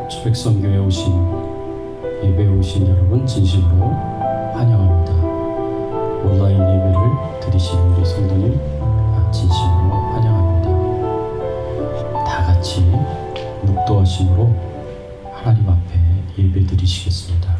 초백선교에 오신 예배에 오신 여러분 진심으로 환영합니다. 온라인 예배를 드리시는 우리 성도님 진심으로 환영합니다. 다 같이 묵도하심으로 하나님 앞에 예배 드리시겠습니다.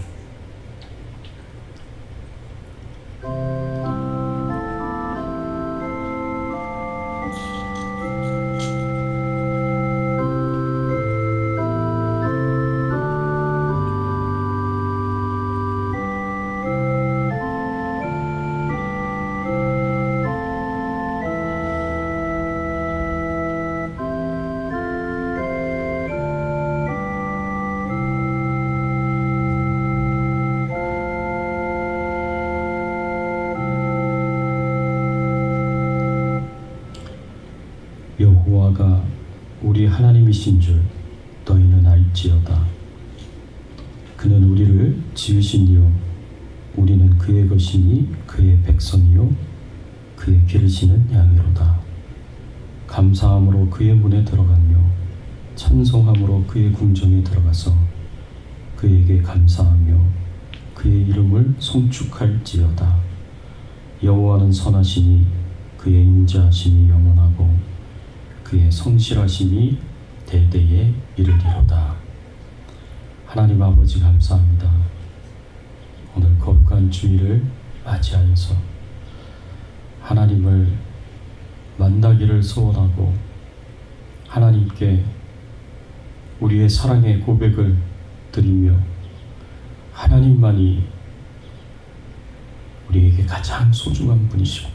여호와가 우리 하나님이신 줄 너희는 알지어다. 그는 우리를 지으시니요 우리는 그의 것이니 그의 백성이요 그의 기르시는 양이로다. 감사함으로 그의 문에 들어가며 찬송함으로 그의 궁정에 들어가서 그에게 감사하며 그의 이름을 송축할지어다. 여호와는 선하시니 그의 인자하심이 영원하고 그의 성실하심이 대대에 이르리로다. 하나님 아버지 감사합니다. 오늘 거룩한 주일을 맞이하여서 하나님을 만나기를 소원하고 하나님께 우리의 사랑의 고백을 드리며 하나님만이 우리에게 가장 소중한 분이시고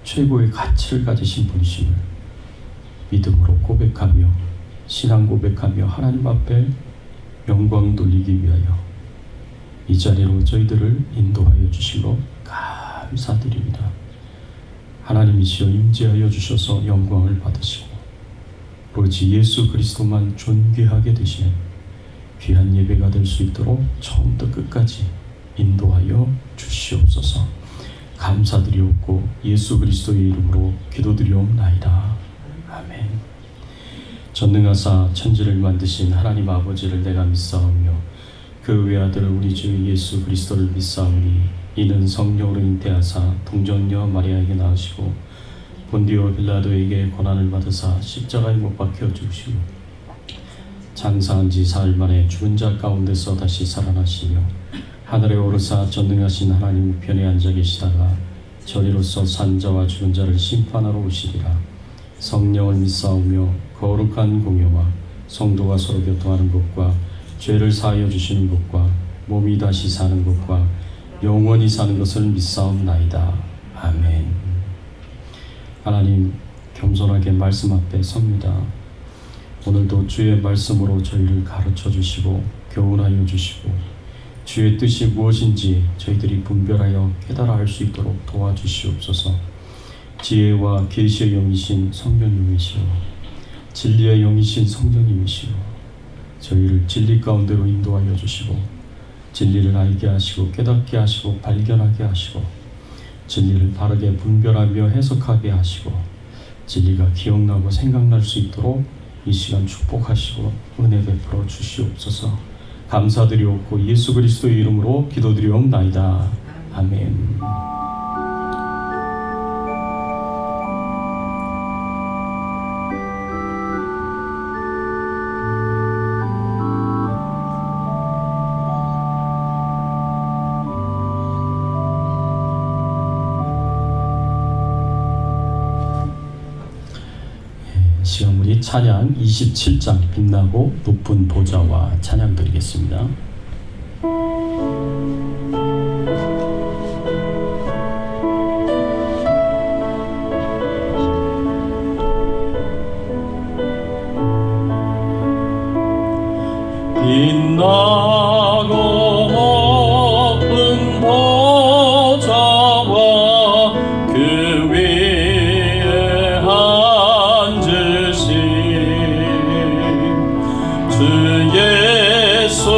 최고의 가치를 가지신 분이심을 믿음으로 고백하며 신앙 고백하며 하나님 앞에 영광 돌리기 위하여 이 자리로 저희들을 인도하여 주실로 감사드립니다. 하나님이시여 임재하여 주셔서 영광을 받으시고 오로지 예수 그리스도만 존귀하게 되시는 귀한 예배가 될 수 있도록 처음부터 끝까지 인도하여 주시옵소서. 감사드리옵고 예수 그리스도의 이름으로 기도드리옵나이다. 아멘. 전능하사 천지를 만드신 하나님 아버지를 내가 믿사오며 그 외아들 우리 주 예수 그리스도를 믿사오니 이는 성령으로 잉태하사 동정녀 마리아에게 낳으시고 본디오 빌라도에게 고난을 받으사 십자가에 못 박혀 죽으시고 장사한 지 사흘 만에 죽은 자 가운데서 다시 살아나시며 하늘에 오르사 전능하신 하나님 우편에 앉아 계시다가 저리로서 산 자와 죽은 자를 심판하러 오시리라. 성령을 믿사오며 거룩한 공예와 성도가 서로 교통하는 것과 죄를 사하여 주시는 것과 몸이 다시 사는 것과 영원히 사는 것을 믿사옵나이다. 아멘. 하나님 겸손하게 말씀 앞에 섭니다. 오늘도 주의 말씀으로 저희를 가르쳐 주시고 교훈하여 주시고 주의 뜻이 무엇인지 저희들이 분별하여 깨달아 알 수 있도록 도와주시옵소서. 지혜와 계시의 영이신 성령님이시오 진리의 영이신 성령님이시오 저희를 진리 가운데로 인도하여 주시고 진리를 알게 하시고 깨닫게 하시고 발견하게 하시고 진리를 바르게 분별하며 해석하게 하시고 진리가 기억나고 생각날 수 있도록 이 시간 축복하시고 은혜 베풀어 주시옵소서. 감사드리옵고 예수 그리스도의 이름으로 기도드리옵나이다. 아멘. 시간 우리 찬양 27장 빛나고 높은 보좌와 찬양 드리겠습니다. 빛나고 높은 보좌와 그 위에 앉으신 주 예수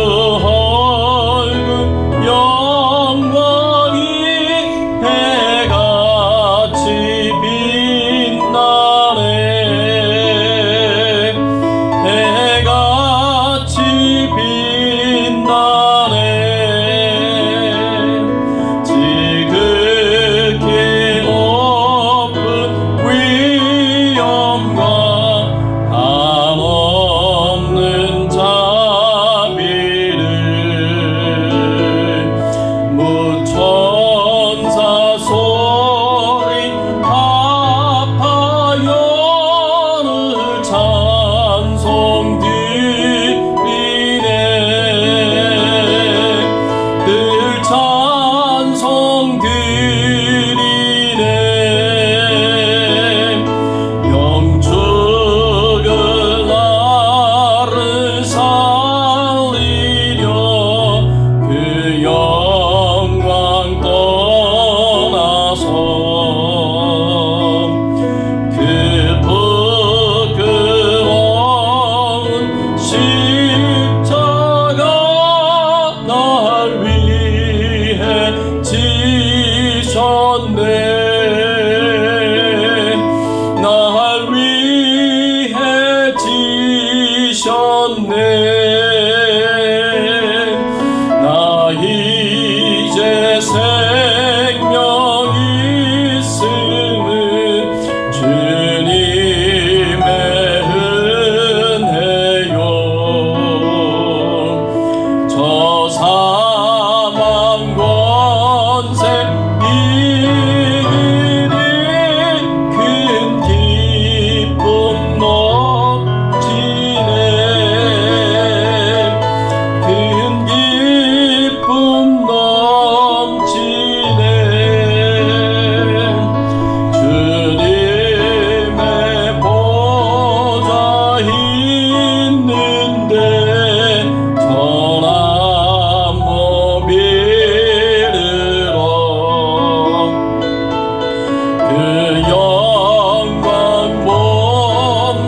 영광 몸섭에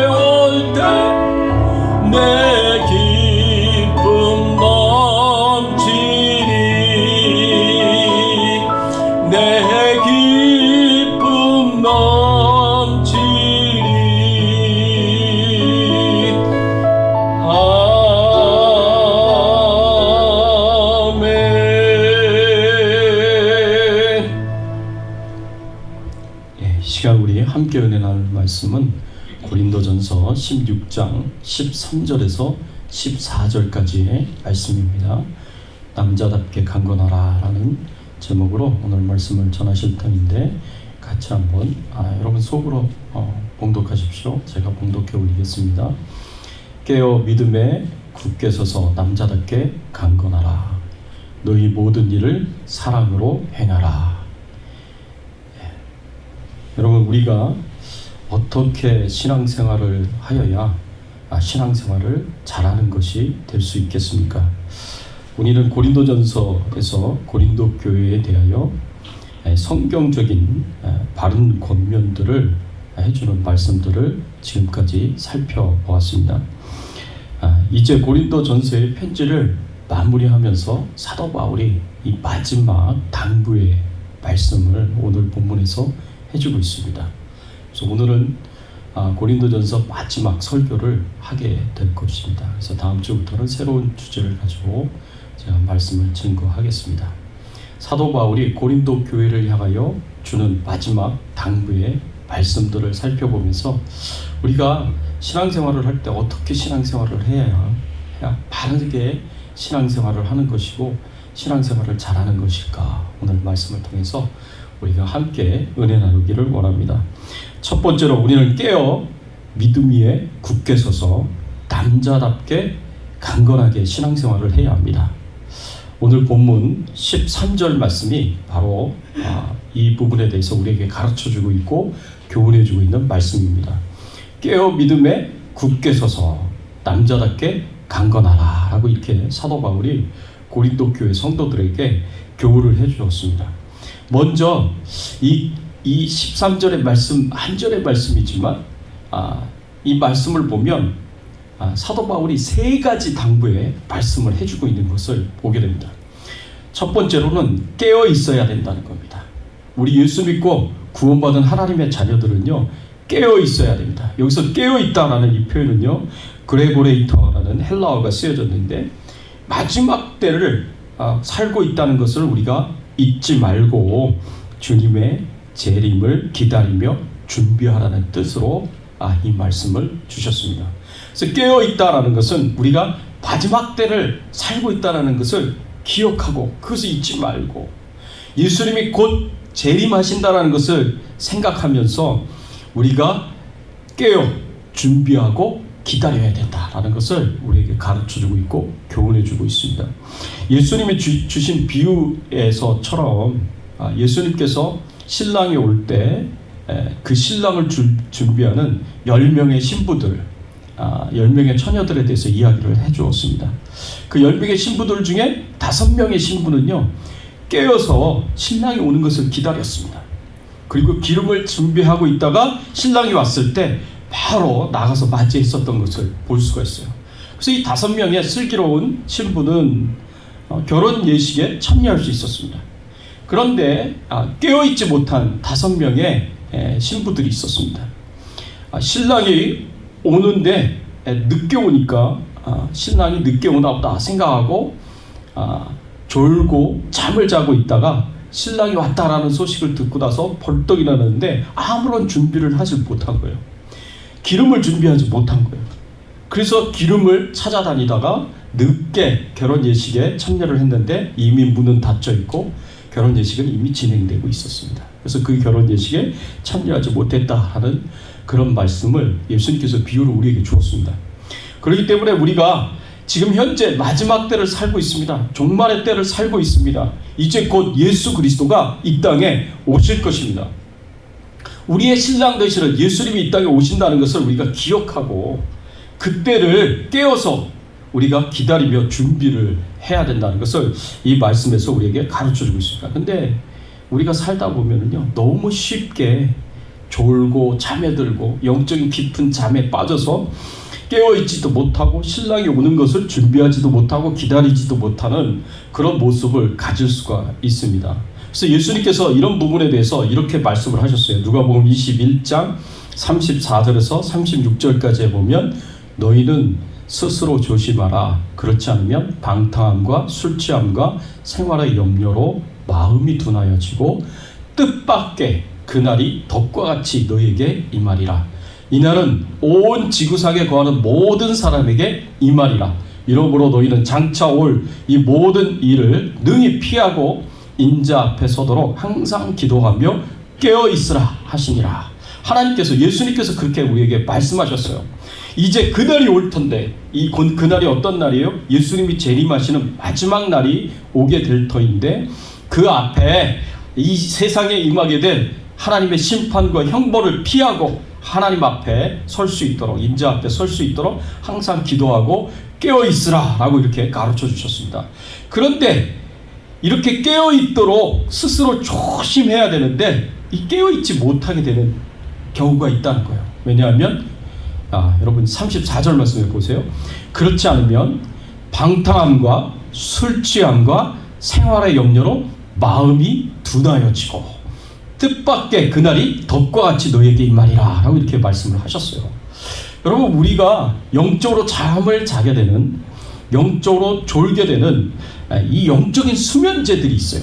올 때 내 기쁨 넘치리 내 기쁨 넘치리 시간 우리 함께 은혜 나눌 말씀은 고린도전서 16장 13절에서 14절까지의 말씀입니다. 남자답게 강건하라 라는 제목으로 오늘 말씀을 전하실 터인데 같이 한번 여러분 속으로 봉독하십시오. 제가 봉독해 올리겠습니다. 깨어 믿음에 굳게 서서 남자답게 강건하라. 너희 모든 일을 사랑으로 행하라. 여러분, 우리가 어떻게 신앙생활을 하여야 신앙생활을 잘하는 것이 될 수 있겠습니까? 우리는 고린도전서에서 고린도 교회에 대하여 성경적인 바른 권면들을 해주는 말씀들을 지금까지 살펴보았습니다. 이제 고린도전서의 편지를 마무리하면서 사도 바울이 이 마지막 당부의 말씀을 오늘 본문에서 해주고 있습니다. 그래서 오늘은 고린도전서 마지막 설교를 하게 될 것입니다. 그래서 다음 주부터는 새로운 주제를 가지고 제가 말씀을 증거하겠습니다. 사도 바울이 고린도 교회를 향하여 주는 마지막 당부의 말씀들을 살펴보면서 우리가 신앙생활을 할 때 어떻게 신앙생활을 해야 바르게 신앙생활을 하는 것이고 신앙생활을 잘하는 것일까, 오늘 말씀을 통해서 우리가 함께 은혜 나누기를 원합니다. 첫 번째로 우리는 깨어 믿음 위에 굳게 서서 남자답게 강건하게 신앙생활을 해야 합니다. 오늘 본문 13절 말씀이 바로 이 부분에 대해서 우리에게 가르쳐주고 있고 교훈해주고 있는 말씀입니다. 깨어 믿음에 굳게 서서 남자답게 강건하라 라고 이렇게 사도 바울이 고린도 교회 성도들에게 교훈을 해주었습니다. 먼저 이 13절의 말씀, 한 절의 말씀이지만 이 말씀을 보면 사도 바울이 세 가지 당부의 말씀을 해주고 있는 것을 보게 됩니다. 첫 번째로는 깨어 있어야 된다는 겁니다. 우리 예수 믿고 구원받은 하나님의 자녀들은요, 깨어 있어야 됩니다. 여기서 깨어 있다라는 이 표현은요, 그레고레이터라는 헬라어가 쓰여졌는데 마지막 때를 살고 있다는 것을 우리가 잊지 말고 주님의 재림을 기다리며 준비하라는 뜻으로 이 말씀을 주셨습니다. 그래서 깨어 있다라는 것은 우리가 마지막 때를 살고 있다라는 것을 기억하고 그것을 잊지 말고 예수님이 곧 재림하신다라는 것을 생각하면서 우리가 깨어 준비하고 기다려야 된다라는 것을 우리에게 가르쳐주고 있고 교훈해주고 있습니다. 예수님이 주신 비유에서처럼 예수님께서 신랑이 올 때 그 신랑을 준비하는 10명의 신부들, 10명의 처녀들에 대해서 이야기를 해주었습니다. 그 10명의 신부들 중에 5명의 신부는요, 깨어서 신랑이 오는 것을 기다렸습니다. 그리고 기름을 준비하고 있다가 신랑이 왔을 때 바로 나가서 맞이했었던 것을 볼 수가 있어요. 그래서 이 5명의 슬기로운 신부는 결혼 예식에 참여할 수 있었습니다. 그런데 깨어있지 못한 5명의 신부들이 있었습니다. 신랑이 오는데 늦게 오니까 신랑이 늦게 오나 보다 생각하고 졸고 잠을 자고 있다가 신랑이 왔다라는 소식을 듣고 나서 벌떡 일어났는데 아무런 준비를 하지 못한 거예요. 기름을 준비하지 못한 거예요. 그래서 기름을 찾아다니다가 늦게 결혼 예식에 참여를 했는데 이미 문은 닫혀 있고 결혼 예식은 이미 진행되고 있었습니다. 그래서 그 결혼 예식에 참여하지 못했다라는 그런 말씀을 예수님께서 비유로 우리에게 주었습니다. 그렇기 때문에 우리가 지금 현재 마지막 때를 살고 있습니다. 종말의 때를 살고 있습니다. 이제 곧 예수 그리스도가 이 땅에 오실 것입니다. 우리의 신랑 되시는 예수님이 이 땅에 오신다는 것을 우리가 기억하고 그때를 깨어서 우리가 기다리며 준비를 해야 된다는 것을 이 말씀에서 우리에게 가르쳐주고 있습니다. 근데 우리가 살다 보면은요, 너무 쉽게 졸고 잠에 들고 영적인 깊은 잠에 빠져서 깨어있지도 못하고 신랑이 오는 것을 준비하지도 못하고 기다리지도 못하는 그런 모습을 가질 수가 있습니다. 그래서 예수님께서 이런 부분에 대해서 이렇게 말씀을 하셨어요. 누가복음 21장 34절에서 36절까지에 보면 너희는 스스로 조심하라. 그렇지 않으면 방탕함과 술 취함과 생활의 염려로 마음이 둔하여지고 뜻밖의 그날이 덕과 같이 너희에게 임하리라. 이날은 온 지구상에 거하는 모든 사람에게 임하리라. 이러므로 너희는 장차 올 이 모든 일을 능히 피하고 인자 앞에 서도록 항상 기도하며 깨어 있으라 하시니라. 하나님께서, 예수님께서 그렇게 우리에게 말씀하셨어요. 이제 그날이 올 텐데, 이 그날이 어떤 날이에요? 예수님이 재림하시는 마지막 날이 오게 될 터인데, 그 앞에 이 세상에 임하게 된 하나님의 심판과 형벌을 피하고 하나님 앞에 설 수 있도록, 인자 앞에 설 수 있도록 항상 기도하고 깨어 있으라 라고 이렇게 가르쳐 주셨습니다. 그런데 이렇게 깨어 있도록 스스로 조심해야 되는데, 이 깨어 있지 못하게 되는 경우가 있다는 거예요. 왜냐하면 여러분 34절 말씀해 보세요. 그렇지 않으면 방탕함과 술 취함과 생활의 염려로 마음이 둔하여지고 뜻밖의 그날이 덕과 같이 너에게 임하리라 라고 이렇게 말씀을 하셨어요. 여러분, 우리가 영적으로 잠을 자게 되는, 영적으로 졸게 되는 이 영적인 수면제들이 있어요.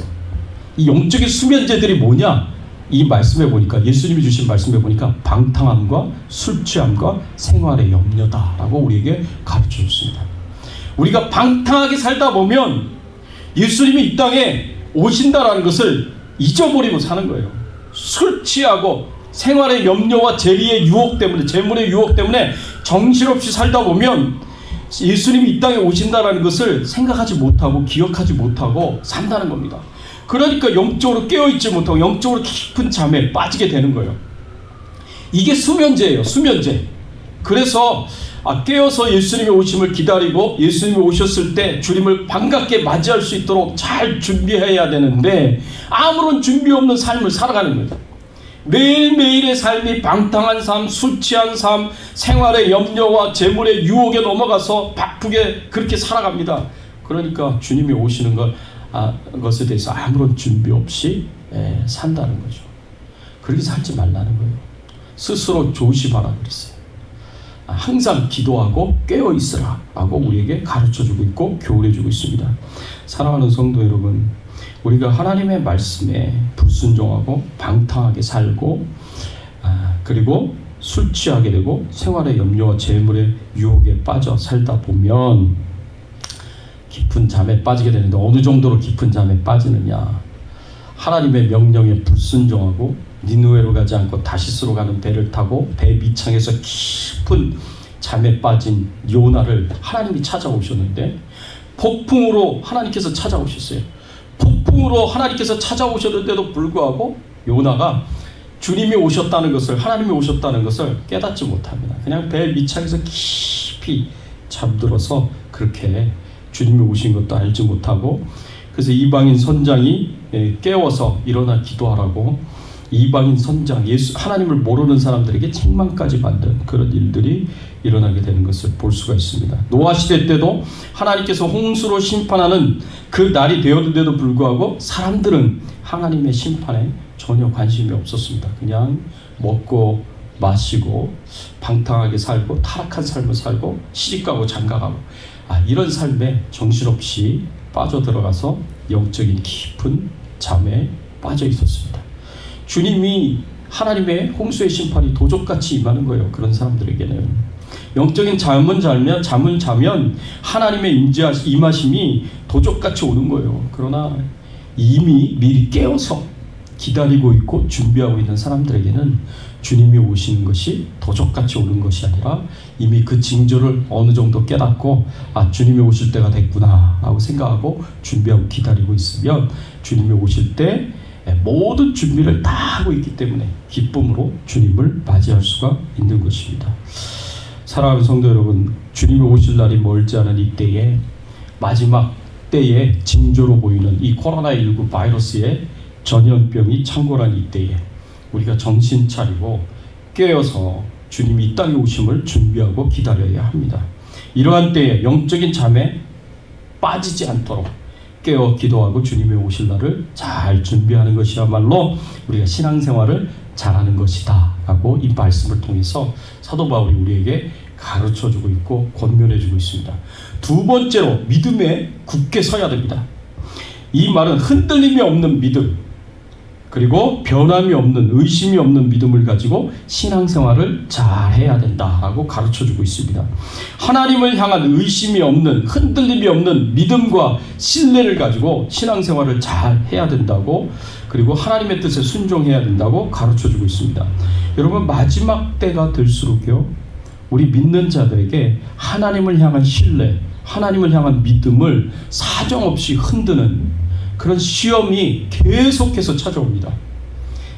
이 영적인 수면제들이 뭐냐? 이 말씀에 보니까, 예수님이 주신 말씀에 보니까 방탕함과 술 취함과 생활의 염려다라고 우리에게 가르쳐 줬습니다. 우리가 방탕하게 살다 보면 예수님이 이 땅에 오신다라는 것을 잊어버리고 사는 거예요. 술 취하고 생활의 염려와 재리의 유혹 때문에, 재물의 유혹 때문에 정신없이 살다 보면 예수님이 이 땅에 오신다라는 것을 생각하지 못하고 기억하지 못하고 산다는 겁니다. 그러니까 영적으로 깨어있지 못하고 영적으로 깊은 잠에 빠지게 되는 거예요. 이게 수면제예요. 수면제. 그래서 깨어서 예수님의 오심을 기다리고 예수님이 오셨을 때 주님을 반갑게 맞이할 수 있도록 잘 준비해야 되는데, 아무런 준비 없는 삶을 살아가는 거예요. 매일매일의 삶이 방탕한 삶, 술 취한 삶, 생활의 염려와 재물의 유혹에 넘어가서 바쁘게 그렇게 살아갑니다. 그러니까 주님이 오시는 것에 대해서 아무런 준비 없이 산다는 거죠. 그렇게 살지 말라는 거예요. 스스로 조심하라 그랬어요. 항상 기도하고 깨어있으라 라고 우리에게 가르쳐주고 있고 교훈해주고 있습니다. 사랑하는 성도 여러분, 우리가 하나님의 말씀에 불순종하고 방탕하게 살고 그리고 술 취하게 되고 생활의 염려와 재물의 유혹에 빠져 살다 보면 깊은 잠에 빠지게 되는데, 어느 정도로 깊은 잠에 빠지느냐? 하나님의 명령에 불순종하고 니느웨로 가지 않고 다시스로 가는 배를 타고 배 밑창에서 깊은 잠에 빠진 요나를 하나님이 찾아오셨는데, 폭풍으로 하나님께서 찾아오셨어요. 폭풍으로 하나님께서 찾아오셨는데도 불구하고 요나가 주님이 오셨다는 것을, 하나님이 오셨다는 것을 깨닫지 못합니다. 그냥 배 밑창에서 깊이 잠들어서 그렇게 주님이 오신 것도 알지 못하고, 그래서 이방인 선장이 깨워서 일어나 기도하라고, 이방인 선장, 하나님을 모르는 사람들에게 책망까지 받는 그런 일들이 일어나게 되는 것을 볼 수가 있습니다. 노아 시대 때도 하나님께서 홍수로 심판하는 그 날이 되었는데도 불구하고 사람들은 하나님의 심판에 전혀 관심이 없었습니다. 그냥 먹고 마시고 방탕하게 살고 타락한 삶을 살고 시집가고 장가가고, 이런 삶에 정신없이 빠져들어가서 영적인 깊은 잠에 빠져 있었습니다. 주님이, 하나님의 홍수의 심판이 도적같이 임하는 거예요. 그런 사람들에게는 영적인 잠을 자면 하나님의 임하심이 도적같이 오는 거예요. 그러나 이미 미리 깨어서 기다리고 있고 준비하고 있는 사람들에게는 주님이 오시는 것이 도적같이 오는 것이 아니라 이미 그 징조를 어느 정도 깨닫고 주님이 오실 때가 됐구나 라고 생각하고 준비하고 기다리고 있으면 주님이 오실 때 모든 준비를 다 하고 있기 때문에 기쁨으로 주님을 맞이할 수가 있는 것입니다. 사랑하는 성도 여러분, 주님이 오실 날이 멀지 않은 이때에, 마지막 때에 징조로 보이는 이 코로나19 바이러스의 전염병이 창궐한 이때에 우리가 정신 차리고 깨어서 주님이 이 땅에 오심을 준비하고 기다려야 합니다. 이러한 때에 영적인 잠에 빠지지 않도록 깨어 기도하고 주님의 오실 날을 잘 준비하는 것이야말로 우리가 신앙생활을 잘하는 것이다 라고 이 말씀을 통해서 사도 바울이 우리에게 가르쳐주고 있고 권면해주고 있습니다. 두 번째로 믿음에 굳게 서야 됩니다. 이 말은 흔들림이 없는 믿음, 그리고 변함이 없는, 의심이 없는 믿음을 가지고 신앙생활을 잘 해야 된다라고 가르쳐주고 있습니다. 하나님을 향한 의심이 없는, 흔들림이 없는 믿음과 신뢰를 가지고 신앙생활을 잘 해야 된다고, 그리고 하나님의 뜻에 순종해야 된다고 가르쳐주고 있습니다. 여러분, 마지막 때가 될수록요, 우리 믿는 자들에게 하나님을 향한 신뢰, 하나님을 향한 믿음을 사정없이 흔드는 그런 시험이 계속해서 찾아옵니다.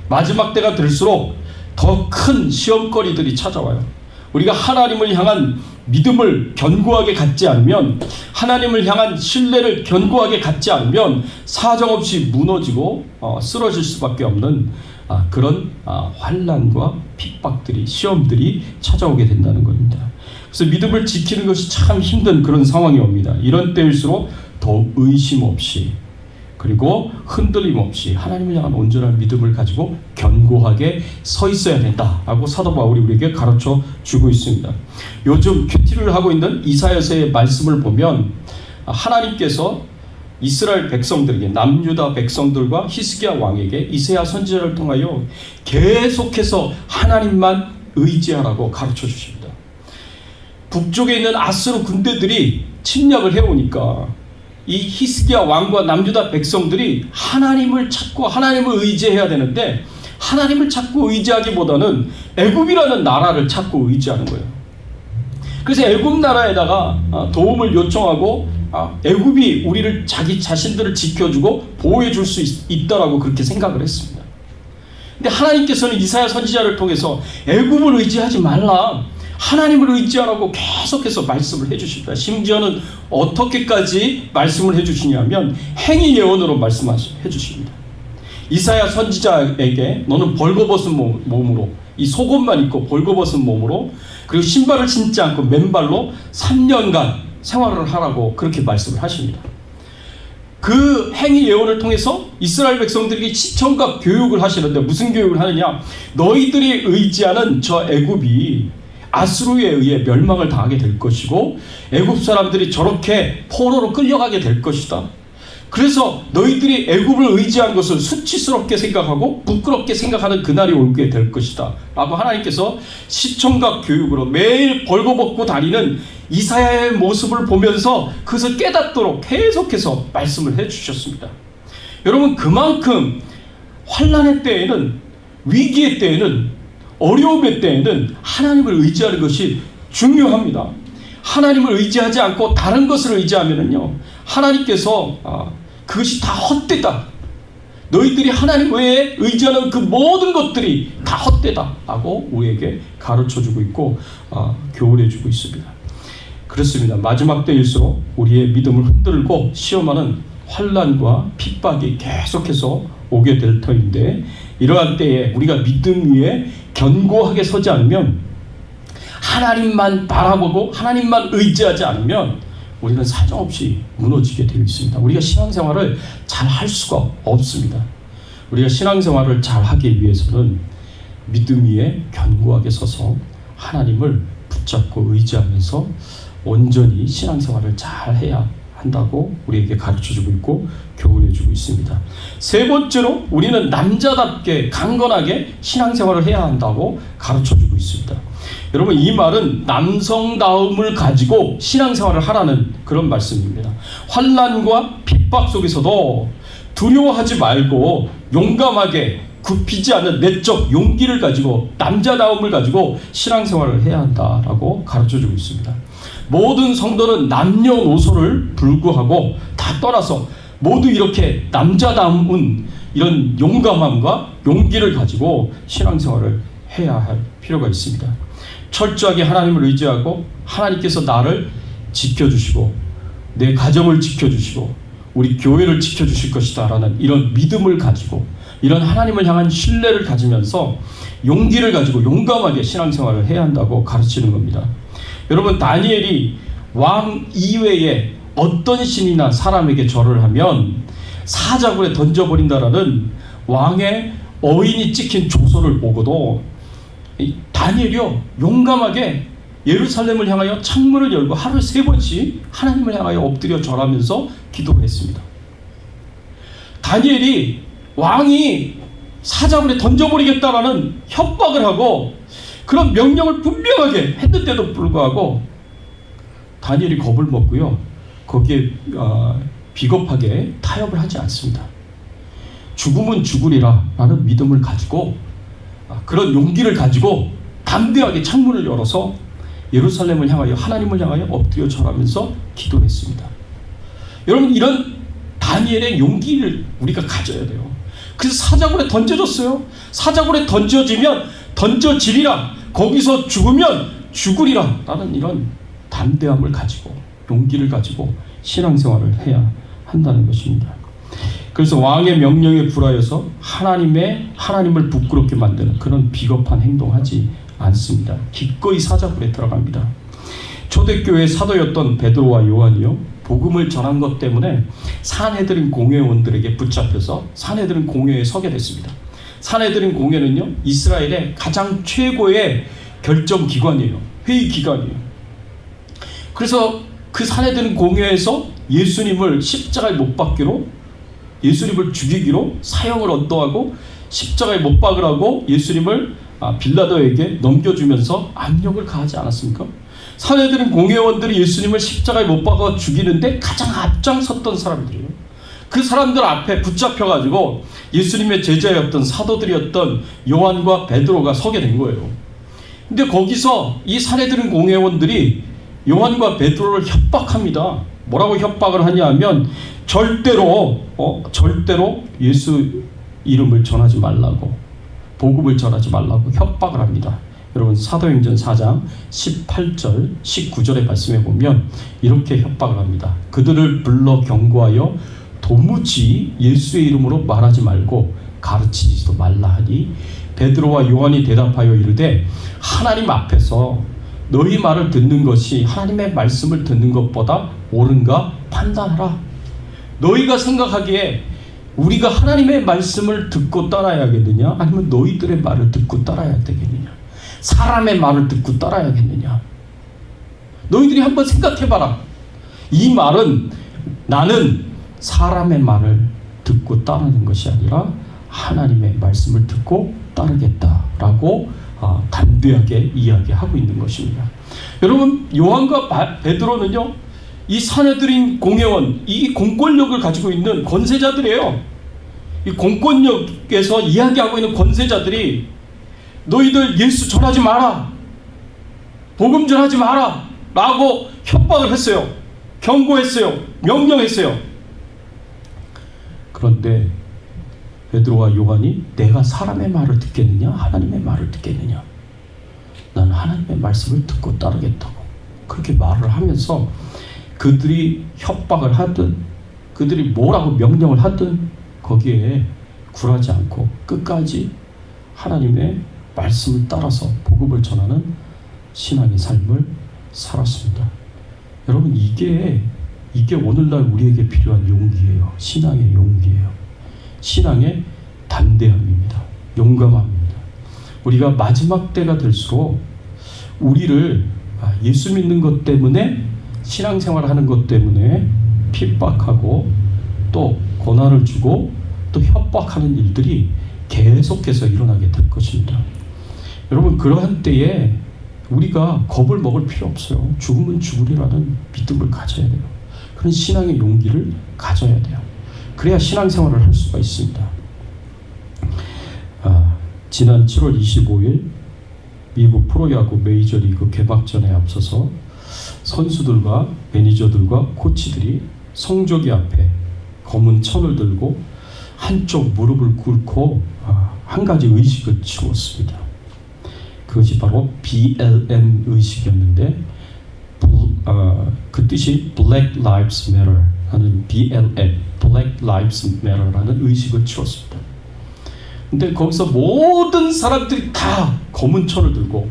마지막 때가 될수록 더 큰 시험거리들이 찾아와요. 우리가 하나님을 향한 믿음을 견고하게 갖지 않으면, 하나님을 향한 신뢰를 견고하게 갖지 않으면 사정없이 무너지고 쓰러질 수밖에 없는 그런 환난과 핍박들이, 시험들이 찾아오게 된다는 겁니다. 그래서 믿음을 지키는 것이 참 힘든 그런 상황이 옵니다. 이런 때일수록 더욱 의심 없이, 그리고 흔들림 없이 하나님을 향한 온전한 믿음을 가지고 견고하게 서 있어야 된다라고 사도 바울이 우리에게 가르쳐 주고 있습니다. 요즘 큐티를 하고 있는 이사야서의 말씀을 보면 하나님께서 이스라엘 백성들에게, 남유다 백성들과 히스기야 왕에게 이사야 선지자를 통하여 계속해서 하나님만 의지하라고 가르쳐 주십니다. 북쪽에 있는 아수르 군대들이 침략을 해오니까 이 히스기야 왕과 남유다 백성들이 하나님을 찾고 하나님을 의지해야 되는데, 하나님을 찾고 의지하기보다는 애굽이라는 나라를 찾고 의지하는 거예요. 그래서 애굽 나라에다가 도움을 요청하고 애굽이 우리를, 자기 자신들을 지켜주고 보호해 줄 수 있다라고 그렇게 생각을 했습니다. 근데 하나님께서는 이사야 선지자를 통해서 애굽을 의지하지 말라, 하나님을 의지하라고 계속해서 말씀을 해주십니다. 심지어는 어떻게까지 말씀을 해주시냐면 행위 예언으로 말씀해 주십니다. 이사야 선지자에게 너는 벌거벗은 몸으로, 이 속옷만 입고 벌거벗은 몸으로, 그리고 신발을 신지 않고 맨발로 3년간 생활을 하라고 그렇게 말씀을 하십니다. 그 행위 예언을 통해서 이스라엘 백성들에게 시청각 교육을 하시는데, 무슨 교육을 하느냐? 너희들이 의지하는 저 애굽이 아수르에 의해 멸망을 당하게 될 것이고, 애굽 사람들이 저렇게 포로로 끌려가게 될 것이다. 그래서 너희들이 애굽을 의지한 것을 수치스럽게 생각하고 부끄럽게 생각하는 그날이 오게 될 것이다 라고 하나님께서 시청각 교육으로 매일 벌거벗고 다니는 이사야의 모습을 보면서 그것을 깨닫도록 계속해서 말씀을 해주셨습니다. 여러분, 그만큼 환난의 때에는, 위기의 때에는, 어려움의 때에는 하나님을 의지하는 것이 중요합니다. 하나님을 의지하지 않고 다른 것을 의지하면은요, 하나님께서 그것이 다 헛되다, 너희들이 하나님 외에 의지하는 그 모든 것들이 다 헛되다 라고 우리에게 가르쳐주고 있고 교훈해주고 있습니다. 그렇습니다. 마지막 때일수록 우리의 믿음을 흔들고 시험하는 환난과 핍박이 계속해서 오게 될 터인데, 이러한 때에 우리가 믿음 위에 견고하게 서지 않으면, 하나님만 바라보고 하나님만 의지하지 않으면 우리는 사정없이 무너지게 되어 있습니다. 우리가 신앙생활을 잘 할 수가 없습니다. 우리가 신앙생활을 잘 하기 위해서는 믿음 위에 견고하게 서서 하나님을 붙잡고 의지하면서 온전히 신앙생활을 잘 해야 한다고 우리에게 가르쳐주고 있고 교훈해주고 있습니다. 세 번째로 우리는 남자답게 강건하게 신앙생활을 해야 한다고 가르쳐주고 있습니다. 여러분, 이 말은 남성다움을 가지고 신앙생활을 하라는 그런 말씀입니다. 환난과 핍박 속에서도 두려워하지 말고 용감하게 굽히지 않는 내적 용기를 가지고, 남자다움을 가지고 신앙생활을 해야 한다라고 가르쳐주고 있습니다. 모든 성도는 남녀노소를 불구하고 다 떠나서 모두 이렇게 남자다운 이런 용감함과 용기를 가지고 신앙생활을 해야 할 필요가 있습니다. 철저하게 하나님을 의지하고 하나님께서 나를 지켜주시고 내 가정을 지켜주시고 우리 교회를 지켜주실 것이다 라는 이런 믿음을 가지고 이런 하나님을 향한 신뢰를 가지면서 용기를 가지고 용감하게 신앙생활을 해야 한다고 가르치는 겁니다. 여러분, 다니엘이 왕 이외에 어떤 신이나 사람에게 절을 하면 사자굴에 던져버린다라는 왕의 어인이 찍힌 조서를 보고도 다니엘이요 용감하게 예루살렘을 향하여 창문을 열고 하루에 3번씩 하나님을 향하여 엎드려 절하면서 기도를 했습니다. 다니엘이 왕이 사자굴에 던져버리겠다라는 협박을 하고 그런 명령을 분명하게 했는데도 불구하고 다니엘이 겁을 먹고요, 거기에 비겁하게 타협을 하지 않습니다. 죽음은 죽으리라 라는 믿음을 가지고 그런 용기를 가지고 담대하게 창문을 열어서 예루살렘을 향하여 하나님을 향하여 엎드려 절하면서 기도했습니다. 여러분, 이런 다니엘의 용기를 우리가 가져야 돼요. 그래서 사자굴에 던져졌어요. 사자굴에 던져지리라, 거기서 죽으면 죽으리라 라는 이런 담대함을 가지고 용기를 가지고 신앙생활을 해야 한다는 것입니다. 그래서 왕의 명령에 불하여서 하나님을 부끄럽게 만드는 그런 비겁한 행동하지 않습니다. 기꺼이 사자굴에 들어갑니다. 초대교회 사도였던 베드로와 요한이요, 복음을 전한 것 때문에 산헤드린 공회원들에게 붙잡혀서 산헤드린 공회에 서게 됐습니다. 산헤드린 공회는요, 이스라엘의 가장 최고의 결정 기관이에요. 회의 기관이에요. 그래서 그 산헤드린 공회에서 예수님을 십자가에 못 박기로, 예수님을 죽이기로 사형을 언도하고 십자가에 못 박으라고 예수님을 빌라도에게 넘겨주면서 압력을 가하지 않았습니까? 산헤드린 공회원들이 예수님을 십자가에 못 박아 죽이는데 가장 앞장섰던 사람들이에요. 그 사람들 앞에 붙잡혀가지고 예수님의 제자였던 사도들이었던 요한과 베드로가 서게 된 거예요. 근데 거기서 이 산헤드린 공회원들이 요한과 베드로를 협박합니다. 뭐라고 협박을 하냐 하면 절대로 예수 이름을 전하지 말라고, 복음을 전하지 말라고 협박을 합니다. 여러분, 사도행전 4장 18절 19절의 말씀에 보면 이렇게 협박을 합니다. 그들을 불러 경고하여 도무지 예수의 이름으로 말하지 말고 가르치지도 말라 하니 베드로와 요한이 대답하여 이르되 하나님 앞에서 너희 말을 듣는 것이 하나님의 말씀을 듣는 것보다 옳은가 판단하라. 너희가 생각하기에 우리가 하나님의 말씀을 듣고 따라야겠느냐, 아니면 너희들의 말을 듣고 따라야 되겠느냐, 사람의 말을 듣고 따라야겠느냐. 너희들이 한번 생각해봐라. 이 말은 나는 사람의 말을 듣고 따르는 것이 아니라 하나님의 말씀을 듣고 따르겠다라고 담대하게 이야기하고 있는 것입니다. 여러분, 요한과 베드로는요, 이 산헤드린 공회원, 이 공권력을 가지고 있는 권세자들이에요. 이 공권력에서 이야기하고 있는 권세자들이 너희들 예수 전하지 마라, 복음 전하지 마라 라고 협박을 했어요. 경고했어요. 명령했어요. 그런데 베드로와 요한이 내가 사람의 말을 듣겠느냐, 하나님의 말을 듣겠느냐, 나는 하나님의 말씀을 듣고 따르겠다고 그렇게 말을 하면서 그들이 협박을 하든 그들이 뭐라고 명령을 하든 거기에 굴하지 않고 끝까지 하나님의 말씀을 따라서 복음을 전하는 신앙의 삶을 살았습니다. 여러분, 이게 오늘날 우리에게 필요한 용기예요. 신앙의 용기예요. 신앙의 담대함입니다. 용감함입니다. 우리가 마지막 때가 될수록 우리를 예수 믿는 것 때문에, 신앙생활 하는 것 때문에 핍박하고 또 고난을 주고 또 협박하는 일들이 계속해서 일어나게 될 것입니다. 여러분, 그러한 때에 우리가 겁을 먹을 필요 없어요. 죽으면 죽으리라는 믿음을 가져야 돼요. 그런 신앙의 용기를 가져야 돼요. 그래야 신앙생활을 할 수가 있습니다. 지난 7월 25일 미국 프로야구 메이저리그 개막전에 앞서서 선수들과 매니저들과 코치들이 성조기 앞에 검은 천을 들고 한쪽 무릎을 꿇고 한 가지 의식을 치웠습니다. 그것이 바로 BLM 의식이었는데 그 뜻이 Black Lives Matter 하는 BLM, Black Lives Matter라는 의식을 치웠습니다. 근데 거기서 모든 사람들이 다 검은 철을 들고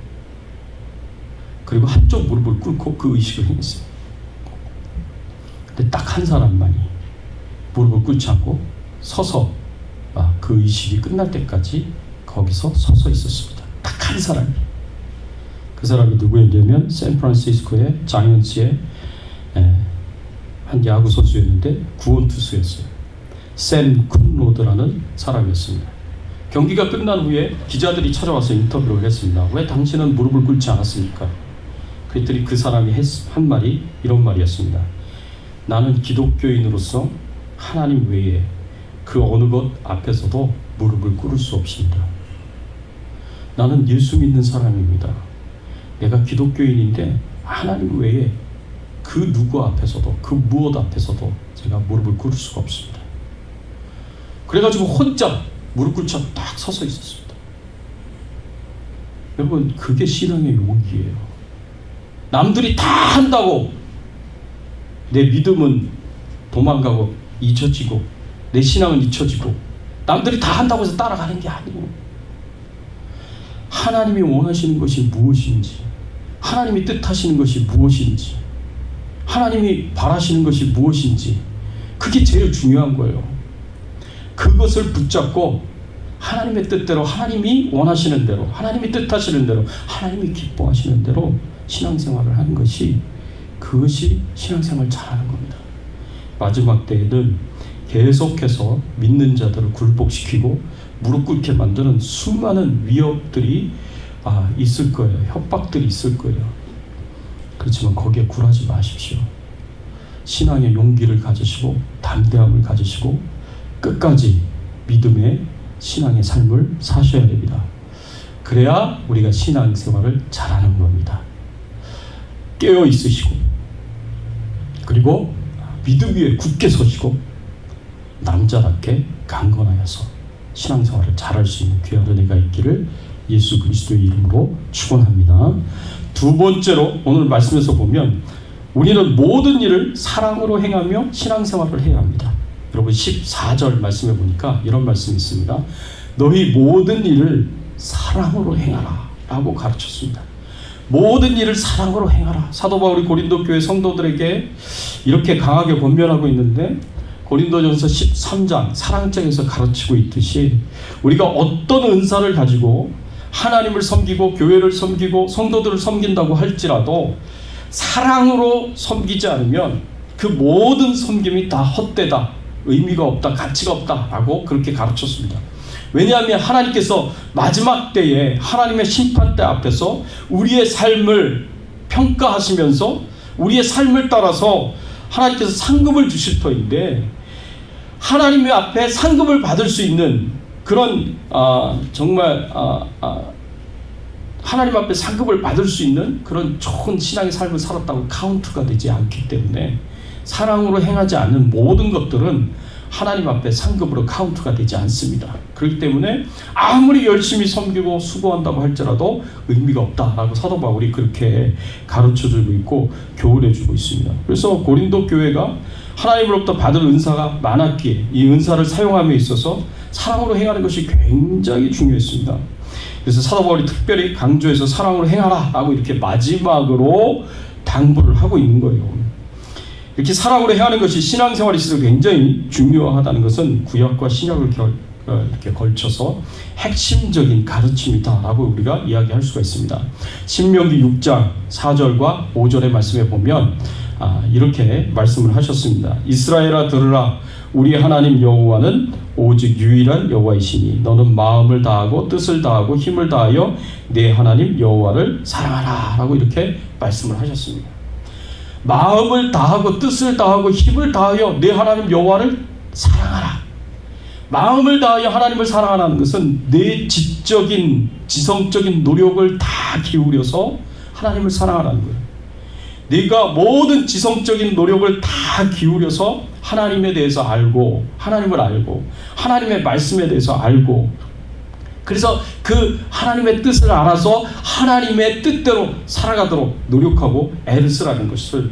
그리고 한쪽 무릎을 꿇고 그 의식을 행했어요. 근데 딱 한 사람만이 무릎을 꿇지 않고 서서 그 의식이 끝날 때까지 거기서 서서 있었습니다. 딱 한 사람이. 그 사람이 누구였냐면 샌프란시스코의 자이언츠의 한 야구 선수였는데 구원투수였어요. 샘 쿤로드라는 사람이었습니다. 경기가 끝난 후에 기자들이 찾아와서 인터뷰를 했습니다. 왜 당신은 무릎을 꿇지 않았습니까? 그랬더니 그 사람이 한 말이 이런 말이었습니다. 나는 기독교인으로서 하나님 외에 그 어느 것 앞에서도 무릎을 꿇을 수 없습니다. 나는 예수 믿는 사람입니다. 내가 기독교인인데 하나님 외에 그 누구 앞에서도 그 무엇 앞에서도 제가 무릎을 꿇을 수가 없습니다. 그래가지고 혼자 무릎 꿇자 딱 서서 있었습니다. 여러분, 그게 신앙의 용기예요. 남들이 다 한다고 내 믿음은 도망가고 잊혀지고 내 신앙은 잊혀지고 남들이 다 한다고 해서 따라가는 게 아니에요. 하나님이 원하시는 것이 무엇인지, 하나님이 뜻하시는 것이 무엇인지, 하나님이 바라시는 것이 무엇인지, 그게 제일 중요한 거예요. 그것을 붙잡고 하나님의 뜻대로, 하나님이 원하시는 대로, 하나님이 뜻하시는 대로, 하나님이 기뻐하시는 대로 신앙생활을 하는 것이, 그것이 신앙생활 잘하는 겁니다. 마지막 때에는 계속해서 믿는 자들을 굴복시키고 무릎 꿇게 만드는 수많은 위협들이 있을 거예요. 협박들이 있을 거예요. 그렇지만 거기에 굴하지 마십시오. 신앙의 용기를 가지시고 담대함을 가지시고 끝까지 믿음의 신앙의 삶을 사셔야 됩니다. 그래야 우리가 신앙생활을 잘하는 겁니다. 깨어 있으시고 그리고 믿음 위에 굳게 서시고 남자답게 강건하여서 신앙생활을 잘할 수 있는 귀한 은혜가 있기를 예수 그리스도의 이름으로 축원합니다. 두 번째로 오늘 말씀에서 보면 우리는 모든 일을 사랑으로 행하며 신앙생활을 해야 합니다. 여러분 14절 말씀해 보니까 이런 말씀이 있습니다. 너희 모든 일을 사랑으로 행하라 라고 가르쳤습니다. 모든 일을 사랑으로 행하라. 사도 바울이 고린도 교회 성도들에게 이렇게 강하게 권면하고 있는데 고린도전서 13장 사랑장에서 가르치고 있듯이 우리가 어떤 은사를 가지고 하나님을 섬기고 교회를 섬기고 성도들을 섬긴다고 할지라도 사랑으로 섬기지 않으면 그 모든 섬김이 다 헛되다, 의미가 없다, 가치가 없다라고 그렇게 가르쳤습니다. 왜냐하면 하나님께서 마지막 때에 하나님의 심판대 앞에서 우리의 삶을 평가하시면서 우리의 삶을 따라서 하나님께서 상급을 주실 터인데 하나님의 앞에 상급을 받을 수 있는 그런 정말 하나님 앞에 상급을 받을 수 있는 그런 좋은 신앙의 삶을 살았다고 카운트가 되지 않기 때문에 사랑으로 행하지 않는 모든 것들은 하나님 앞에 상급으로 카운트가 되지 않습니다. 그렇기 때문에 아무리 열심히 섬기고 수고한다고 할지라도 의미가 없다라고 사도 바울이 그렇게 가르쳐주고 있고 교훈해주고 있습니다. 그래서 고린도 교회가 하나님으로부터 받을 은사가 많았기에 이 은사를 사용함에 있어서 사랑으로 행하는 것이 굉장히 중요했습니다. 그래서 사도 바울이 특별히 강조해서 사랑으로 행하라 라고 이렇게 마지막으로 당부를 하고 있는 거예요. 이렇게 사랑으로 행하는 것이 신앙생활에 있어서 굉장히 중요하다는 것은 구약과 신약을 이렇게 걸쳐서 핵심적인 가르침이다라고 우리가 이야기할 수가 있습니다. 신명기 6장 4절과 5절의 말씀에 보면 이렇게 말씀을 하셨습니다. 이스라엘아 들으라. 우리 하나님 여호와는 오직 유일한 여호와이시니 너는 마음을 다하고 뜻을 다하고 힘을 다하여 내 하나님 여호와를 사랑하라 라고 이렇게 말씀을 하셨습니다. 마음을 다하고 뜻을 다하고 힘을 다하여 내 하나님 여호와를 사랑하라. 마음을 다하여 하나님을 사랑하라는 것은 내 지성적인 노력을 다 기울여서 하나님을 사랑하라는 거예요. 네가 모든 지성적인 노력을 다 기울여서 하나님에 대해서 알고 하나님을 알고 하나님의 말씀에 대해서 알고 그래서 그 하나님의 뜻을 알아서 하나님의 뜻대로 살아가도록 노력하고 애를 쓰라는 것을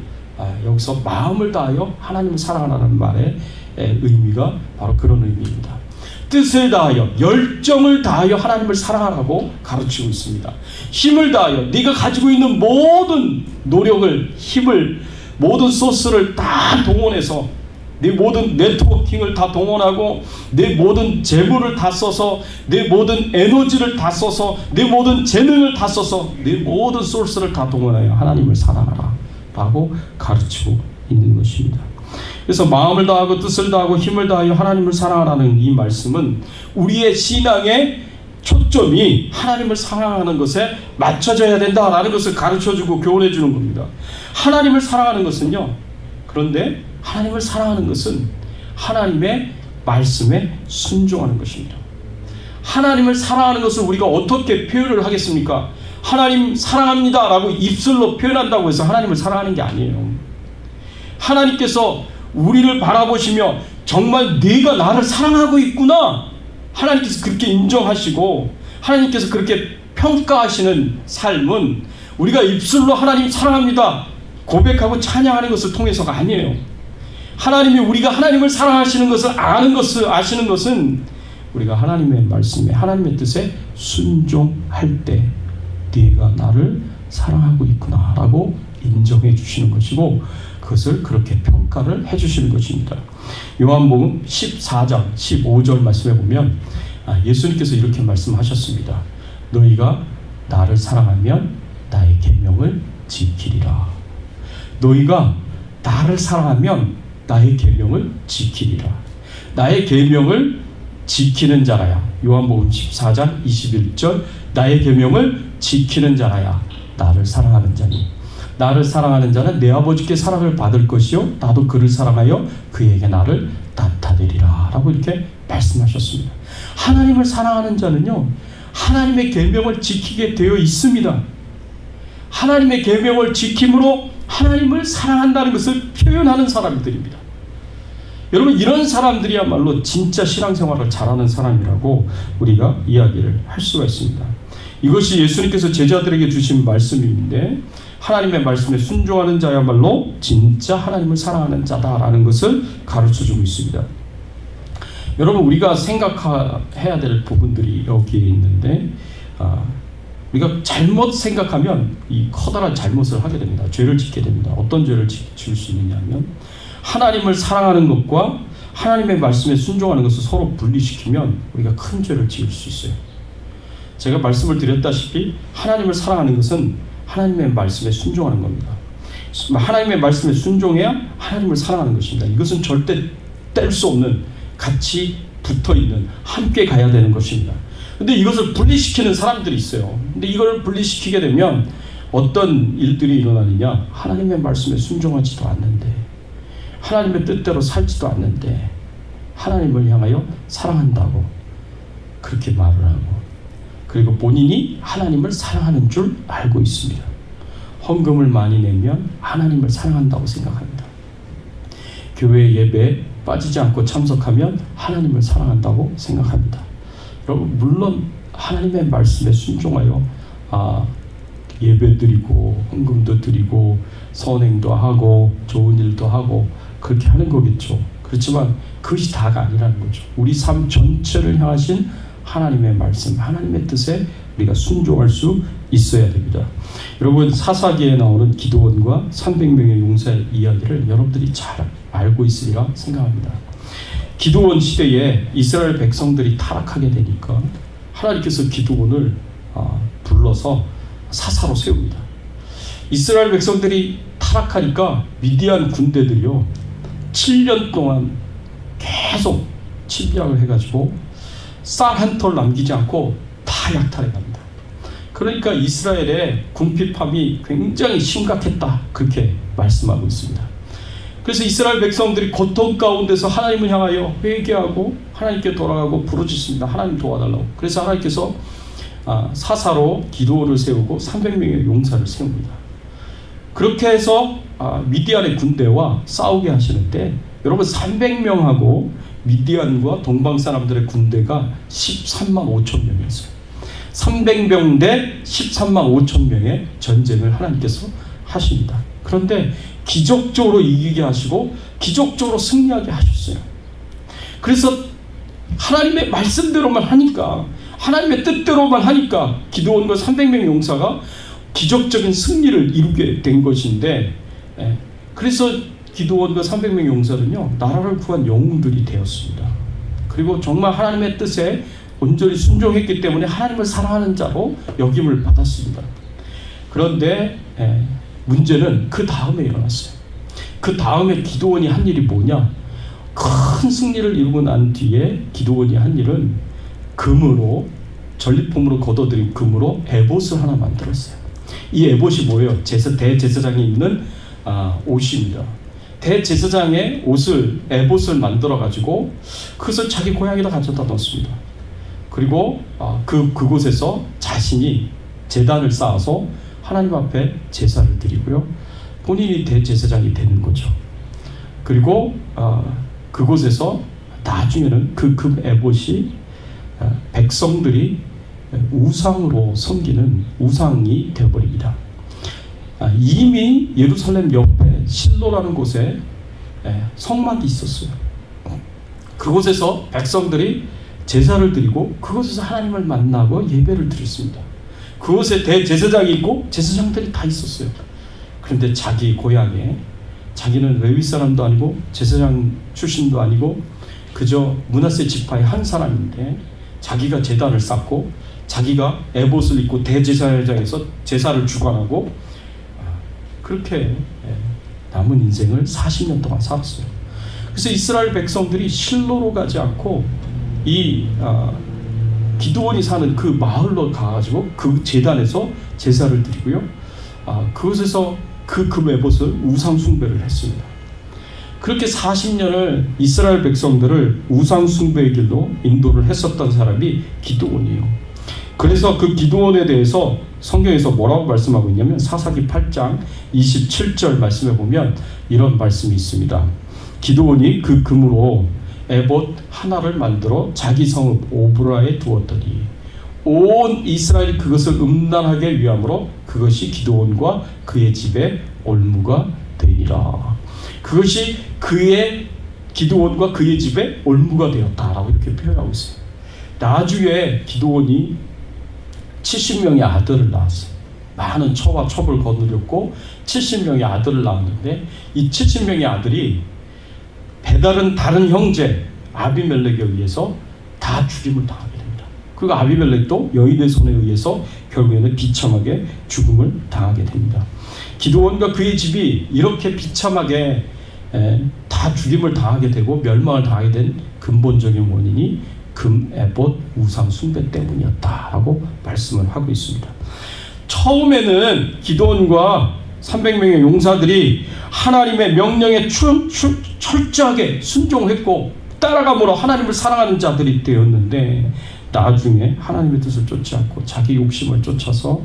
여기서 마음을 다하여 하나님을 사랑하라는 말의 의미가 바로 그런 의미입니다. 뜻을 다하여 열정을 다하여 하나님을 사랑하라고 가르치고 있습니다. 힘을 다하여 네가 가지고 있는 모든 노력을, 힘을, 모든 소스를 다 동원해서 내 모든 네트워킹을 다 동원하고 내 모든 재물을 다 써서 내 모든 에너지를 다 써서 내 모든 재능을 다 써서 내 모든 소스를 다 동원하여 하나님을 사랑하라 라고 가르치고 있는 것입니다. 그래서 마음을 다하고 뜻을 다하고 힘을 다하여 하나님을 사랑하라는 이 말씀은 우리의 신앙의 초점이 하나님을 사랑하는 것에 맞춰져야 된다라는 것을 가르쳐주고 교훈해 주는 겁니다. 하나님을 사랑하는 것은요, 그런데 하나님을 사랑하는 것은 하나님의 말씀에 순종하는 것입니다. 하나님을 사랑하는 것을 우리가 어떻게 표현을 하겠습니까? 하나님 사랑합니다 라고 입술로 표현한다고 해서 하나님을 사랑하는 게 아니에요. 하나님께서 우리를 바라보시며 정말 네가 나를 사랑하고 있구나, 하나님께서 그렇게 인정하시고 하나님께서 그렇게 평가하시는 삶은 우리가 입술로 하나님 사랑합니다 고백하고 찬양하는 것을 통해서가 아니에요. 하나님이 우리가 하나님을 사랑하시는 것을 아시는 것은 우리가 하나님의 말씀에, 하나님의 뜻에 순종할 때 네가 나를 사랑하고 있구나 라고 인정해 주시는 것이고, 그것을 그렇게 평가를 해 주시는 것입니다. 요한복음 14장 15절 말씀에 보면 예수님께서 이렇게 말씀하셨습니다. 너희가 나를 사랑하면 나의 계명을 지키리라. 너희가 나를 사랑하면 나의 계명을 지키리라. 나의 계명을 지키는 자라야, 요한복음 14장 21절, 나의 계명을 지키는 자라야 나를 사랑하는 자니 나를 사랑하는 자는 내 아버지께 사랑을 받을 것이요 나도 그를 사랑하여 그에게 나를 나타내리라 라고 이렇게 말씀하셨습니다. 하나님을 사랑하는 자는요, 하나님의 계명을 지키게 되어 있습니다. 하나님의 계명을 지킴으로 하나님을 사랑한다는 것을 표현하는 사람들입니다. 여러분, 이런 사람들이야말로 진짜 신앙생활을 잘하는 사람이라고 우리가 이야기를 할 수가 있습니다. 이것이 예수님께서 제자들에게 주신 말씀인데, 하나님의 말씀에 순종하는 자야말로 진짜 하나님을 사랑하는 자다라는 것을 가르쳐주고 있습니다. 여러분, 우리가 생각해야 될 부분들이 여기에 있는데, 우리가 잘못 생각하면 이 커다란 잘못을 하게 됩니다. 죄를 짓게 됩니다. 어떤 죄를 지을 수 있느냐 하면, 하나님을 사랑하는 것과 하나님의 말씀에 순종하는 것을 서로 분리시키면 우리가 큰 죄를 지을 수 있어요. 제가 말씀을 드렸다시피 하나님을 사랑하는 것은 하나님의 말씀에 순종하는 겁니다. 하나님의 말씀에 순종해야 하나님을 사랑하는 것입니다. 이것은 절대 뗄 수 없는, 같이 붙어있는, 함께 가야 되는 것입니다. 근데 이것을 분리시키는 사람들이 있어요. 근데 이걸 분리시키게 되면 어떤 일들이 일어나느냐, 하나님의 말씀에 순종하지도 않는데, 하나님의 뜻대로 살지도 않는데 하나님을 향하여 사랑한다고 그렇게 말을 하고, 그리고 본인이 하나님을 사랑하는 줄 알고 있습니다. 헌금을 많이 내면 하나님을 사랑한다고 생각합니다. 교회 예배에 빠지지 않고 참석하면 하나님을 사랑한다고 생각합니다. 여러분, 물론 하나님의 말씀에 순종하여 예배 드리고 헌금도 드리고 선행도 하고 좋은 일도 하고 그렇게 하는 거겠죠. 그렇지만 그것이 다가 아니라는 거죠. 우리 삶 전체를 향하신 하나님의 말씀, 하나님의 뜻에 우리가 순종할 수 있어야 됩니다. 여러분, 사사기에 나오는 기드온과 300명의 용사의 이야기를 여러분들이 잘 알고 있으리라 생각합니다. 기드온 시대에 이스라엘 백성들이 타락하게 되니까 하나님께서 기드온을 불러서 사사로 세웁니다. 이스라엘 백성들이 타락하니까 미디안 군대들이요, 7년 동안 계속 침략을 해가지고 쌀 한 톨 남기지 않고 다 약탈해 갑니다. 그러니까 이스라엘의 궁핍함이 굉장히 심각했다, 그렇게 말씀하고 있습니다. 그래서 이스라엘 백성들이 고통 가운데서 하나님을 향하여 회개하고 하나님께 돌아가고 부르짖습니다. 하나님 도와달라고. 그래서 하나님께서 사사로 기드온을 세우고 300명의 용사를 세웁니다. 그렇게 해서 미디안의 군대와 싸우게 하시는데, 여러분, 300명하고 미디안과 동방 사람들의 군대가 13만 5천 명이었어요. 300명 대 13만 5천 명의 전쟁을 하나님께서 하십니다. 그런데 기적적으로 이기게 하시고 기적적으로 승리하게 하셨어요. 그래서 하나님의 말씀대로만 하니까, 하나님의 뜻대로만 하니까 기드온과 300명의 용사가 기적적인 승리를 이루게 된 것인데, 그래서 기드온과 300명의 용사는요, 나라를 구한 영웅들이 되었습니다. 그리고 정말 하나님의 뜻에 온전히 순종했기 때문에 하나님을 사랑하는 자로 여김을 받았습니다. 그런데 문제는 그 다음에 일어났어요. 그 다음에 기드온이 한 일이 뭐냐? 큰 승리를 이루고 난 뒤에 기드온이 한 일은 금으로, 전리품으로 거둬들인 금으로 에봇을 하나 만들었어요. 이 에봇이 뭐예요? 대제사장이 입는 옷입니다. 대제사장의 옷을, 에봇을 만들어 가지고 그것을 자기 고향에다 가져다 넣습니다. 그리고 그곳에서 자신이 제단을 쌓아서 하나님 앞에 제사를 드리고요, 본인이 대제사장이 되는 거죠. 그리고 그곳에서 나중에는 그 금 에봇이 백성들이 우상으로 섬기는 우상이 되어버립니다. 이미 예루살렘 옆에 실로라는 곳에 성막이 있었어요. 그곳에서 백성들이 제사를 드리고 그곳에서 하나님을 만나고 예배를 드렸습니다. 그곳에 대제사장이 있고 제사장들이 다 있었어요. 그런데 자기 고향에, 자기는 레위 사람도 아니고 제사장 출신도 아니고 그저 므낫세 지파의 한 사람인데, 자기가 제단을 쌓고 자기가 에봇을 입고 대제사장에서 제사를 주관하고 그렇게 남은 인생을 40년 동안 살았어요. 그래서 이스라엘 백성들이 실로로 가지 않고 이 기드온이 사는 그 마을로 가가지고 그 제단에서 제사를 드리고요, 그곳에서 그 금 에봇을 우상 숭배를 했습니다. 그렇게 40년을 이스라엘 백성들을 우상 숭배의 길로 인도를 했었던 사람이 기드온이에요. 그래서 그 기드온에 대해서 성경에서 뭐라고 말씀하고 있냐면, 사사기 8장 27절 말씀에 보면 이런 말씀이 있습니다. 기드온이 그 금으로 에봇 하나를 만들어 자기 성읍 오브라에 두었더니 온 이스라엘이 그것을 음란하게 위함으로 그것이 기드온과 그의 집에 올무가 되니라. 그것이 그의 기드온과 그의 집에 올무가 되었다라고 이렇게 표현하고 있어요. 나중에 기드온이 70명의 아들을 낳았어요. 많은 처와 첩을 거느렸고 70명의 아들을 낳았는데, 이 70명의 아들이 배다른 다른 형제 아비멜렉에 의해서 다 죽임을 당하게 됩니다. 그리고 아비멜렉도 여인의 손에 의해서 결국에는 비참하게 죽음을 당하게 됩니다. 기드온과 그의 집이 이렇게 비참하게 다 죽임을 당하게 되고 멸망을 당하게 된 근본적인 원인이 금 에봇 우상 숭배 때문이었다라고 말씀을 하고 있습니다. 처음에는 기드온과 300명의 용사들이 하나님의 명령에 철저하게 순종했고 따라감으로 하나님을 사랑하는 자들이 되었는데, 나중에 하나님의 뜻을 쫓지 않고 자기 욕심을 쫓아서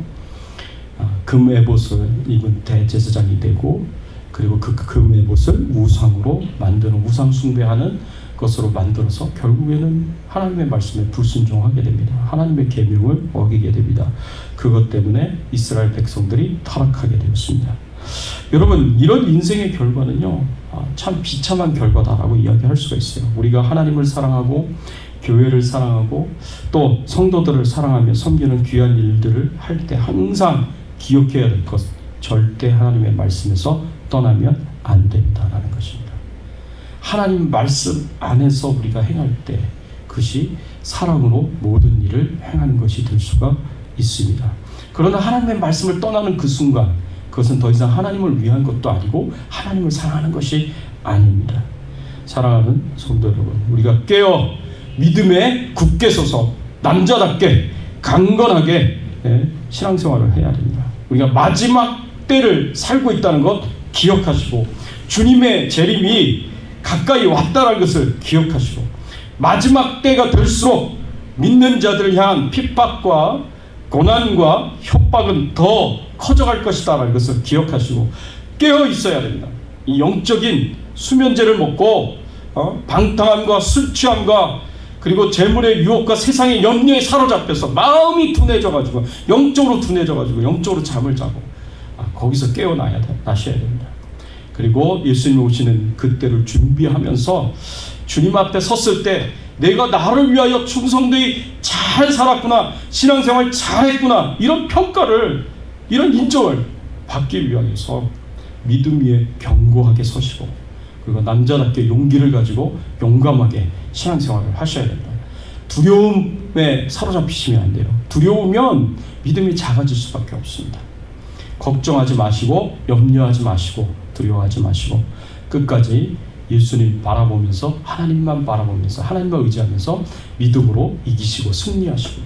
금 에봇을 입은 대제사장이 되고, 그리고 그 금 에봇을 우상으로 만드는, 우상 숭배하는 것으로 만들어서 결국에는 하나님의 말씀에 불순종하게 됩니다. 하나님의 계명을 어기게 됩니다. 그것 때문에 이스라엘 백성들이 타락하게 되었습니다. 여러분, 이런 인생의 결과는요, 참 비참한 결과다라고 이야기할 수가 있어요. 우리가 하나님을 사랑하고 교회를 사랑하고 또 성도들을 사랑하며 섬기는 귀한 일들을 할 때 항상 기억해야 될 것, 절대 하나님의 말씀에서 떠나면 안 된다라는 것입니다. 하나님 말씀 안에서 우리가 행할 때 그것이 사랑으로 모든 일을 행하는 것이 될 수가 있습니다. 그러나 하나님의 말씀을 떠나는 그 순간, 그것은 더 이상 하나님을 위한 것도 아니고 하나님을 사랑하는 것이 아닙니다. 사랑하는 성도 여러분, 우리가 깨어 믿음에 굳게 서서 남자답게 강건하게 신앙생활을 해야 됩니다. 우리가 마지막 때를 살고 있다는 것 기억하시고, 주님의 재림이 가까이 왔다는 것을 기억하시고, 마지막 때가 될수록 믿는 자들을 향한 핍박과 고난과 협박은 더 커져갈 것이다라는 것을 기억하시고 깨어 있어야 됩니다. 이 영적인 수면제를 먹고 방탕함과 술 취함과 그리고 재물의 유혹과 세상의 염려에 사로잡혀서 마음이 둔해져가지고 영적으로 잠을 자고 거기서 깨어나셔야 됩니다. 그리고 예수님이 오시는 그때를 준비하면서 주님 앞에 섰을 때 내가 나를 위하여 충성되이 잘 살았구나, 신앙생활 잘했구나, 이런 평가를, 이런 인정을 받기 위하여서 믿음 위에 견고하게 서시고, 그리고 남자답게 용기를 가지고 용감하게 신앙생활을 하셔야 된다. 두려움에 사로잡히시면 안 돼요. 두려우면 믿음이 작아질 수밖에 없습니다. 걱정하지 마시고, 염려하지 마시고, 두려워하지 마시고, 끝까지 예수님 바라보면서, 하나님만 바라보면서, 하나님만 의지하면서 믿음으로 이기시고 승리하시고요.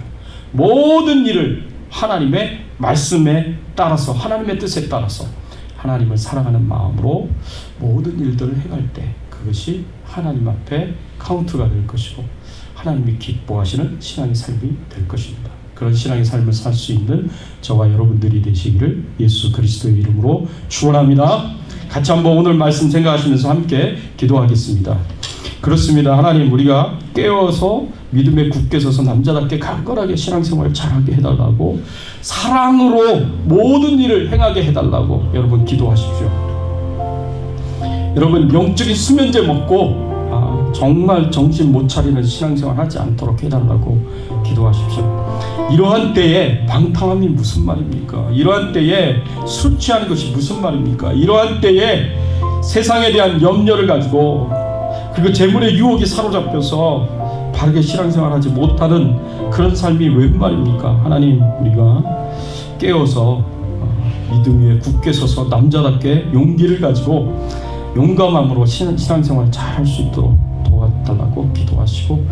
모든 일을 하나님의 말씀에 따라서, 하나님의 뜻에 따라서 하나님을 사랑하는 마음으로 모든 일들을 행할 때 그것이 하나님 앞에 카운트가 될 것이고 하나님이 기뻐하시는 신앙의 삶이 될 것입니다. 그런 신앙의 삶을 살 수 있는 저와 여러분들이 되시기를 예수 그리스도의 이름으로 축원합니다. 같이 한번 오늘 말씀 생각하시면서 함께 기도하겠습니다. 그렇습니다. 하나님, 우리가 깨어서 믿음에 굳게 서서 남자답게 강건하게 신앙생활을 잘하게 해달라고, 사랑으로 모든 일을 행하게 해달라고 여러분 기도하십시오. 여러분 영적인 수면제 먹고 정말 정신 못 차리는 신앙생활 하지 않도록 해달라고 기도하십시오. 이러한 때에 방탕함이 무슨 말입니까? 이러한 때에 술 취하는 것이 무슨 말입니까? 이러한 때에 세상에 대한 염려를 가지고, 그리고 재물의 유혹이 사로잡혀서 바르게 신앙생활하지 못하는 그런 삶이 웬 말입니까? 하나님, 우리가 깨어서 믿음 위에 굳게 서서 남자답게 용기를 가지고 용감함으로 신앙생활 잘 할 수 있도록 도와달라고 기도하시고,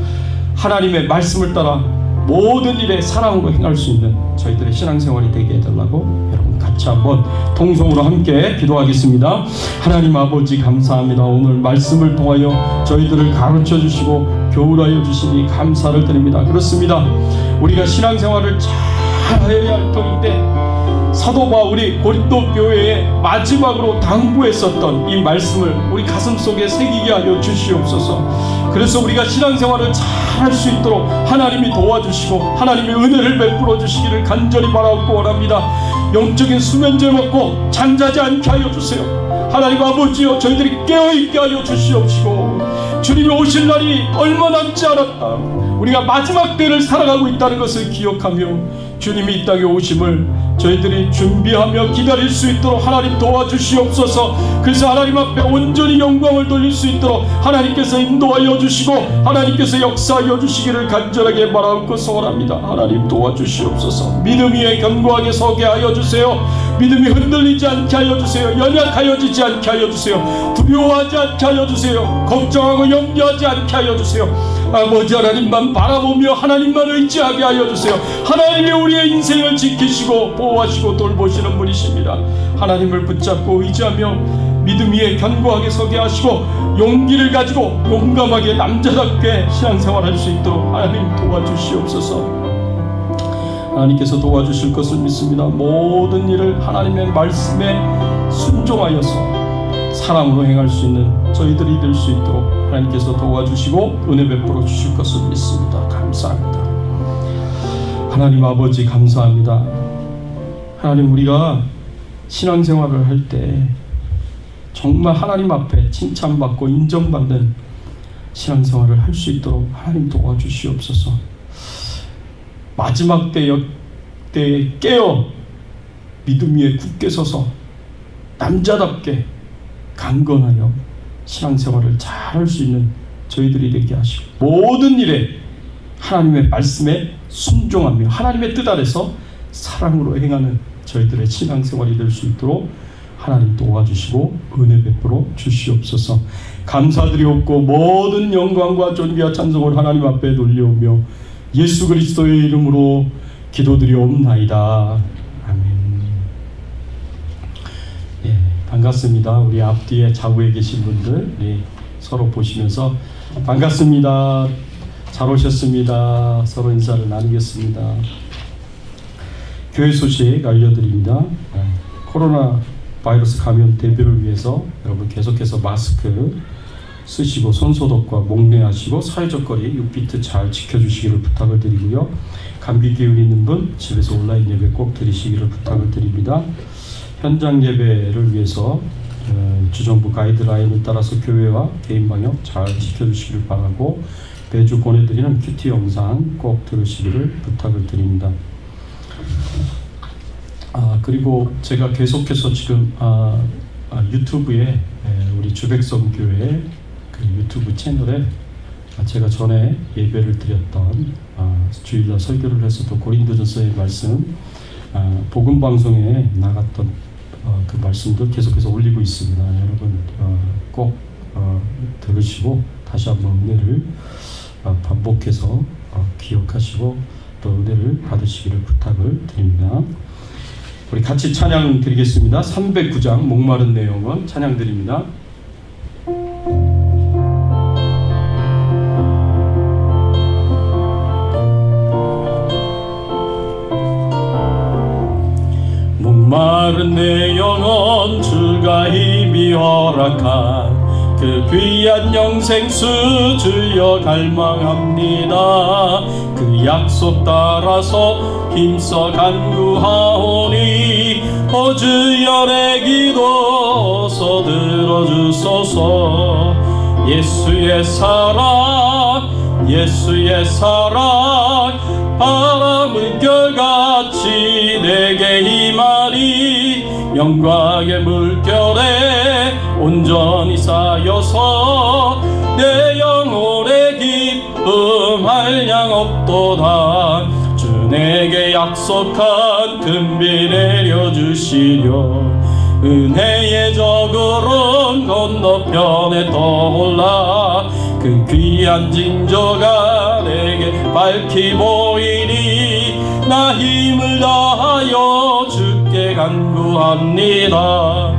하나님의 말씀을 따라 모든 일에 사랑으로 행할 수 있는 저희들의 신앙생활이 되게 해달라고 여러분 같이 한번 통성으로 함께 기도하겠습니다. 하나님 아버지, 감사합니다. 오늘 말씀을 통하여 저희들을 가르쳐 주시고 교훈하여 주시니 감사를 드립니다. 그렇습니다. 우리가 신앙생활을 잘 해야 할 터인데, 사도 바울이 고린도 교회에 마지막으로 당부했었던 이 말씀을 우리 가슴 속에 새기게 하여 주시옵소서. 그래서 우리가 신앙생활을 잘 할 수 있도록 하나님이 도와주시고 하나님의 은혜를 베풀어 주시기를 간절히 바라고 원합니다. 영적인 수면제 먹고 잠자지 않게 하여 주세요. 하나님 아버지여, 저희들이 깨어있게 하여 주시옵시고, 주님이 오실 날이 얼마 남지 않았다, 우리가 마지막 때를 살아가고 있다는 것을 기억하며 주님이 이 땅에 오심을 저희들이 준비하며 기다릴 수 있도록 하나님 도와주시옵소서. 그래서 하나님 앞에 온전히 영광을 돌릴 수 있도록 하나님께서 인도하여 주시고 하나님께서 역사하여 주시기를 간절하게 바라고 소원합니다. 하나님 도와주시옵소서. 믿음 위에 견고하게 서게 하여 주세요. 믿음이 흔들리지 않게 하여 주세요. 연약하여지지 않게 하여 주세요. 두려워하지 않게 하여 주세요. 걱정하고 염려하지 않게 하여 주세요. 아버지 하나님만 바라보며 하나님만 의지하게 하여 주세요. 하나님이 우리의 인생을 지키시고 보호하시고 돌보시는 분이십니다. 하나님을 붙잡고 의지하며 믿음 위에 견고하게 서게 하시고 용기를 가지고 용감하게 남자답게 신앙생활할 수 있도록 하나님 도와주시옵소서. 하나님께서 도와주실 것을 믿습니다. 모든 일을 하나님의 말씀에 순종하여서 사랑으로 행할 수 있는 저희들이 될 수 있도록 하나님께서 도와주시고 은혜 베풀어 주실 것을 믿습니다. 감사합니다. 하나님 아버지, 감사합니다. 하나님, 우리가 신앙생활을 할 때 정말 하나님 앞에 칭찬받고 인정받는 신앙생활을 할 수 있도록 하나님 도와주시옵소서. 마지막 때에 깨어 믿음 위에 굳게 서서 남자답게 강건하여 신앙생활을 잘 할 수 있는 저희들이 되게 하시고, 모든 일에 하나님의 말씀에 순종하며 하나님의 뜻 아래서 사랑으로 행하는 저희들의 신앙생활이 될 수 있도록 하나님 도와주시고 은혜 베풀어 주시옵소서. 감사드리옵고 모든 영광과 존귀와 찬송을 하나님 앞에 돌려오며 예수 그리스도의 이름으로 기도드리옵나이다. 아멘. 예, 반갑습니다. 우리 앞뒤에 좌우에 계신 분들, 서로 보시면서 반갑습니다. 잘 오셨습니다. 서로 인사를 나누겠습니다. 교회 소식 알려드립니다. 코로나 바이러스 감염 대비를 위해서 여러분 계속해서 마스크 쓰시고 손소독과 목내하시고 사회적 거리 6피트 잘 지켜주시기를 부탁을 드리고요. 감기 기운 있는 분 집에서 온라인 예배 꼭 드리시기를 부탁을 드립니다. 현장 예배를 위해서 주정부 가이드라인에 따라서 교회와 개인 방역 잘 지켜주시길 바라고 매주 보내드리는 큐티 영상 꼭 들으시기를 부탁을 드립니다. 그리고 제가 계속해서 지금 유튜브에 우리 주백성 교회 그 유튜브 채널에 제가 전에 예배를 드렸던 주일날 설교를 해서 또 고린도전서의 말씀 복음 방송에 나갔던 그 말씀도 계속해서 올리고 있습니다. 여러분 꼭 들으시고 다시 한번 은혜를 반복해서 기억하시고 또 은혜를 받으시기를 부탁을 드립니다. 우리 같이 찬양 드리겠습니다. 309장 목마른 내 영혼 찬양 드립니다. 목마른 내 영혼 주가 힘이 허락한 그 귀한 영생수 주여 갈망합니다. 그 약속 따라서 힘써 간구하오니 주여 내 기도 들어주소서. 예수의 사랑 예수의 사랑 바람 물결같이 내게 임하니 영광의 물결에 온전히 쌓여서 내 영혼의 기쁨 한량 없도다. 주 내게 약속한 금비 내려주시려 은혜의 저구름 건너편에 떠올라 그 귀한 징조가 내게 밝히 보이니 나 힘을 다하여 주께 간구합니다.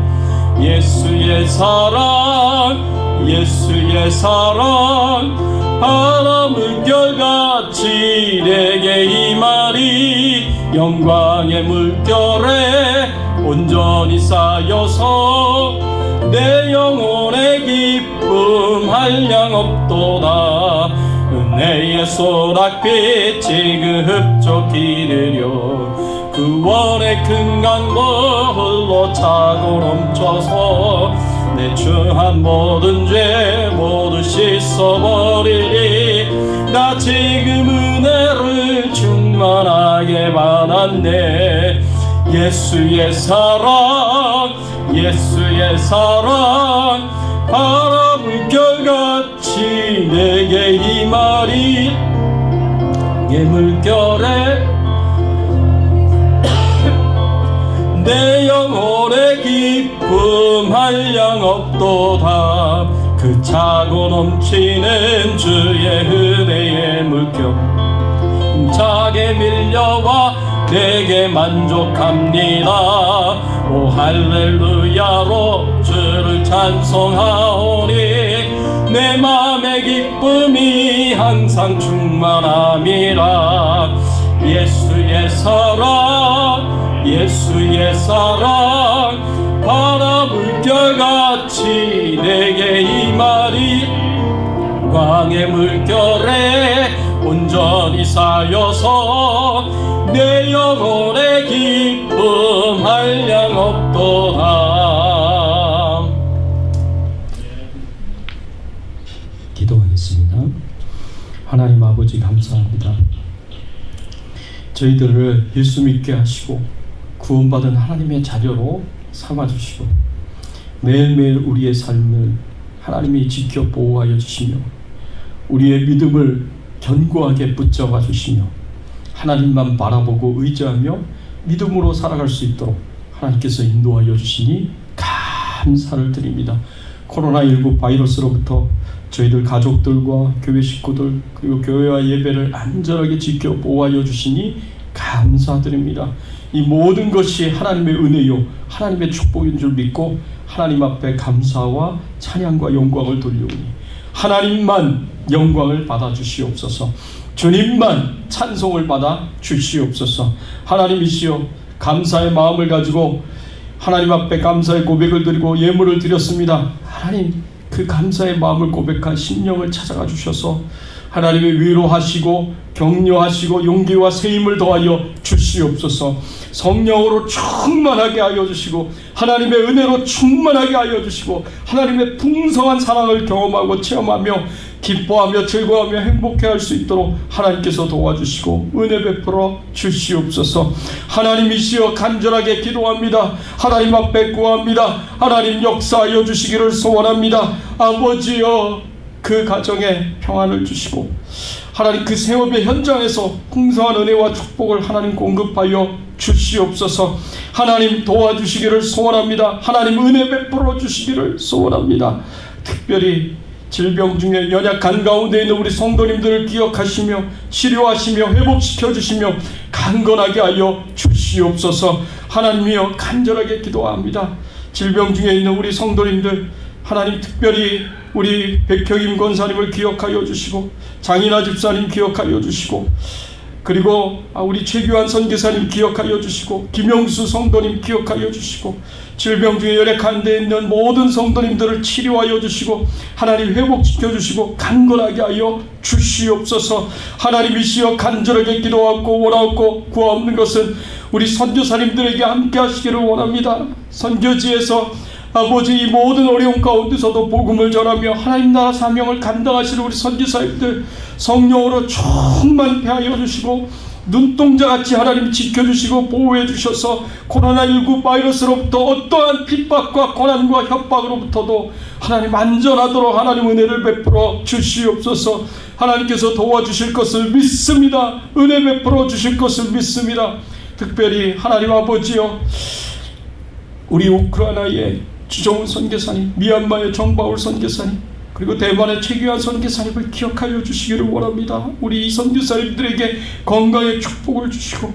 예수의 사랑 예수의 사랑 바람 물결같이 내게 임하니 영광의 물결에 온전히 쌓여서 내 영혼의 기쁨 한량 없도다. 은혜의 소낙빛이 급속히 내려 구원의 큰 강물 흘러 차고 넘쳐서 내 추한 모든 죄 모두 씻어버리니 나 지금 은혜를 충만하게 받았네. 예수의 사랑 예수의 사랑 바람 물결같이 내게 임하리 내 물결에 내 영혼의 기쁨 한량 없도다. 그 차고 넘치는 주의 은혜의 물결 힘차게 밀려와 내게 만족합니다. 오 할렐루야로 주를 찬송하오니 내 맘의 기쁨이 항상 충만함이라. 예수의 사랑 예수의 사랑 바람 물결같이 내게 임하리 광의 물결에 온전히 쌓여서 내 영혼의 기쁨 한량 없도다. 기도하겠습니다. 하나님 아버지 감사합니다. 저희들을 예수 믿게 하시고 구원받은 하나님의 자녀로 삼아주시고 매일매일 우리의 삶을 하나님이 지켜 보호하여 주시며 우리의 믿음을 견고하게 붙잡아 주시며 하나님만 바라보고 의지하며 믿음으로 살아갈 수 있도록 하나님께서 인도하여 주시니 감사를 드립니다. 코로나19 바이러스로부터 저희들 가족들과 교회 식구들 그리고 교회와 예배를 안전하게 지켜 보호하여 주시니 감사드립니다. 이 모든 것이 하나님의 은혜요 하나님의 축복인 줄 믿고 하나님 앞에 감사와 찬양과 영광을 돌려오니 하나님만 영광을 받아 주시옵소서. 주님만 찬송을 받아 주시옵소서. 하나님이시여 감사의 마음을 가지고 하나님 앞에 감사의 고백을 드리고 예물을 드렸습니다. 하나님 그 감사의 마음을 고백한 심령을 찾아가 주셔서 하나님의 위로하시고 격려하시고 용기와 새 힘을 더하여 주시옵소서. 성령으로 충만하게 하여 주시고 하나님의 은혜로 충만하게 하여 주시고 하나님의 풍성한 사랑을 경험하고 체험하며 기뻐하며 즐거워하며 행복해할 수 있도록 하나님께서 도와주시고 은혜 베풀어 주시옵소서. 하나님이시여 간절하게 기도합니다. 하나님 앞에 구합니다. 하나님 역사하여 주시기를 소원합니다. 아버지여 그 가정에 평안을 주시고 하나님 그 생업의 현장에서 풍성한 은혜와 축복을 하나님 공급하여 주시옵소서. 하나님 도와주시기를 소원합니다. 하나님 은혜 베풀어 주시기를 소원합니다. 특별히 질병 중에 연약한 가운데 있는 우리 성도님들을 기억하시며 치료하시며 회복시켜 주시며 강건하게 하여 주시옵소서. 하나님이여 간절하게 기도합니다. 질병 중에 있는 우리 성도님들 하나님 특별히 우리 백형임 권사님을 기억하여 주시고 장인아 집사님 기억하여 주시고 그리고 우리 최규환 선교사님 기억하여 주시고 김영수 성도님 기억하여 주시고 질병 중에 연약한 데 있는 모든 성도님들을 치료하여 주시고 하나님 회복시켜 주시고 강건하게 하여 주시옵소서. 하나님이시여 간절하게 기도하고 원하고 구하옵는 것은 우리 선교사님들에게 함께 하시기를 원합니다. 선교지에서 아버지 이 모든 어려움 가운데서도 복음을 전하며 하나님 나라 사명을 감당하시는 우리 선교사님들 성령으로 충만케 하여 주시고 눈동자같이 하나님 지켜주시고 보호해 주셔서 코로나19 바이러스로부터 어떠한 핍박과 고난과 협박으로부터도 하나님 안전하도록 하나님 은혜를 베풀어 주시옵소서. 하나님께서 도와주실 것을 믿습니다. 은혜 베풀어 주실 것을 믿습니다. 특별히 하나님 아버지여 우리 우크라이나의 주정훈 선교사님, 미얀마의 정바울 선교사님, 그리고 대만의 최규환 선교사님을 기억하여 주시기를 원합니다. 우리 이 선교사님들에게 건강의 축복을 주시고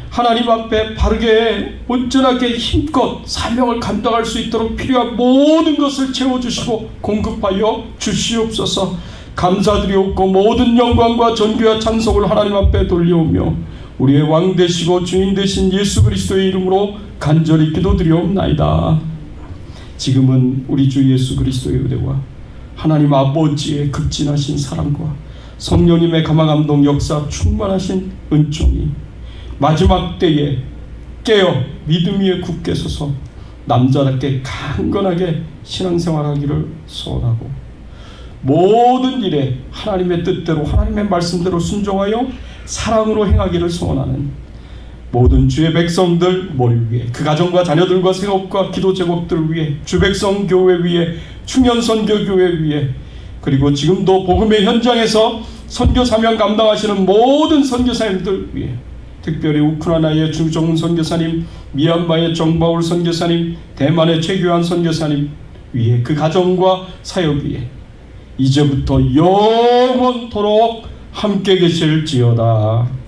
하나님 앞에 바르게 온전하게 힘껏 사명을 감당할 수 있도록 필요한 모든 것을 채워주시고 공급하여 주시옵소서. 감사드리옵고 모든 영광과 존귀와 찬송을 하나님 앞에 돌려오며 우리의 왕 되시고 주인 되신 예수 그리스도의 이름으로 간절히 기도드리옵나이다. 지금은 우리 주 예수 그리스도의 은혜와 하나님 아버지의 극진하신 사랑과 성령님의 감화감동 역사 충만하신 은총이 마지막 때에 깨어 믿음 위에 굳게 서서 남자답게 강건하게 신앙생활하기를 소원하고 모든 일에 하나님의 뜻대로 하나님의 말씀대로 순종하여 사랑으로 행하기를 소원하는 모든 주의 백성들 머리 위에 그 가정과 자녀들과 생업과 기도 제목들 위에 주백성 교회 위에 충현선교교회 위에 그리고 지금도 복음의 현장에서 선교 사명 감당하시는 모든 선교사님들 위에 특별히 우크라이나의 주정훈 선교사님, 미얀마의 정바울 선교사님, 대만의 최규환 선교사님 위에 그 가정과 사역 위에 이제부터 영원토록 함께 계실지어다.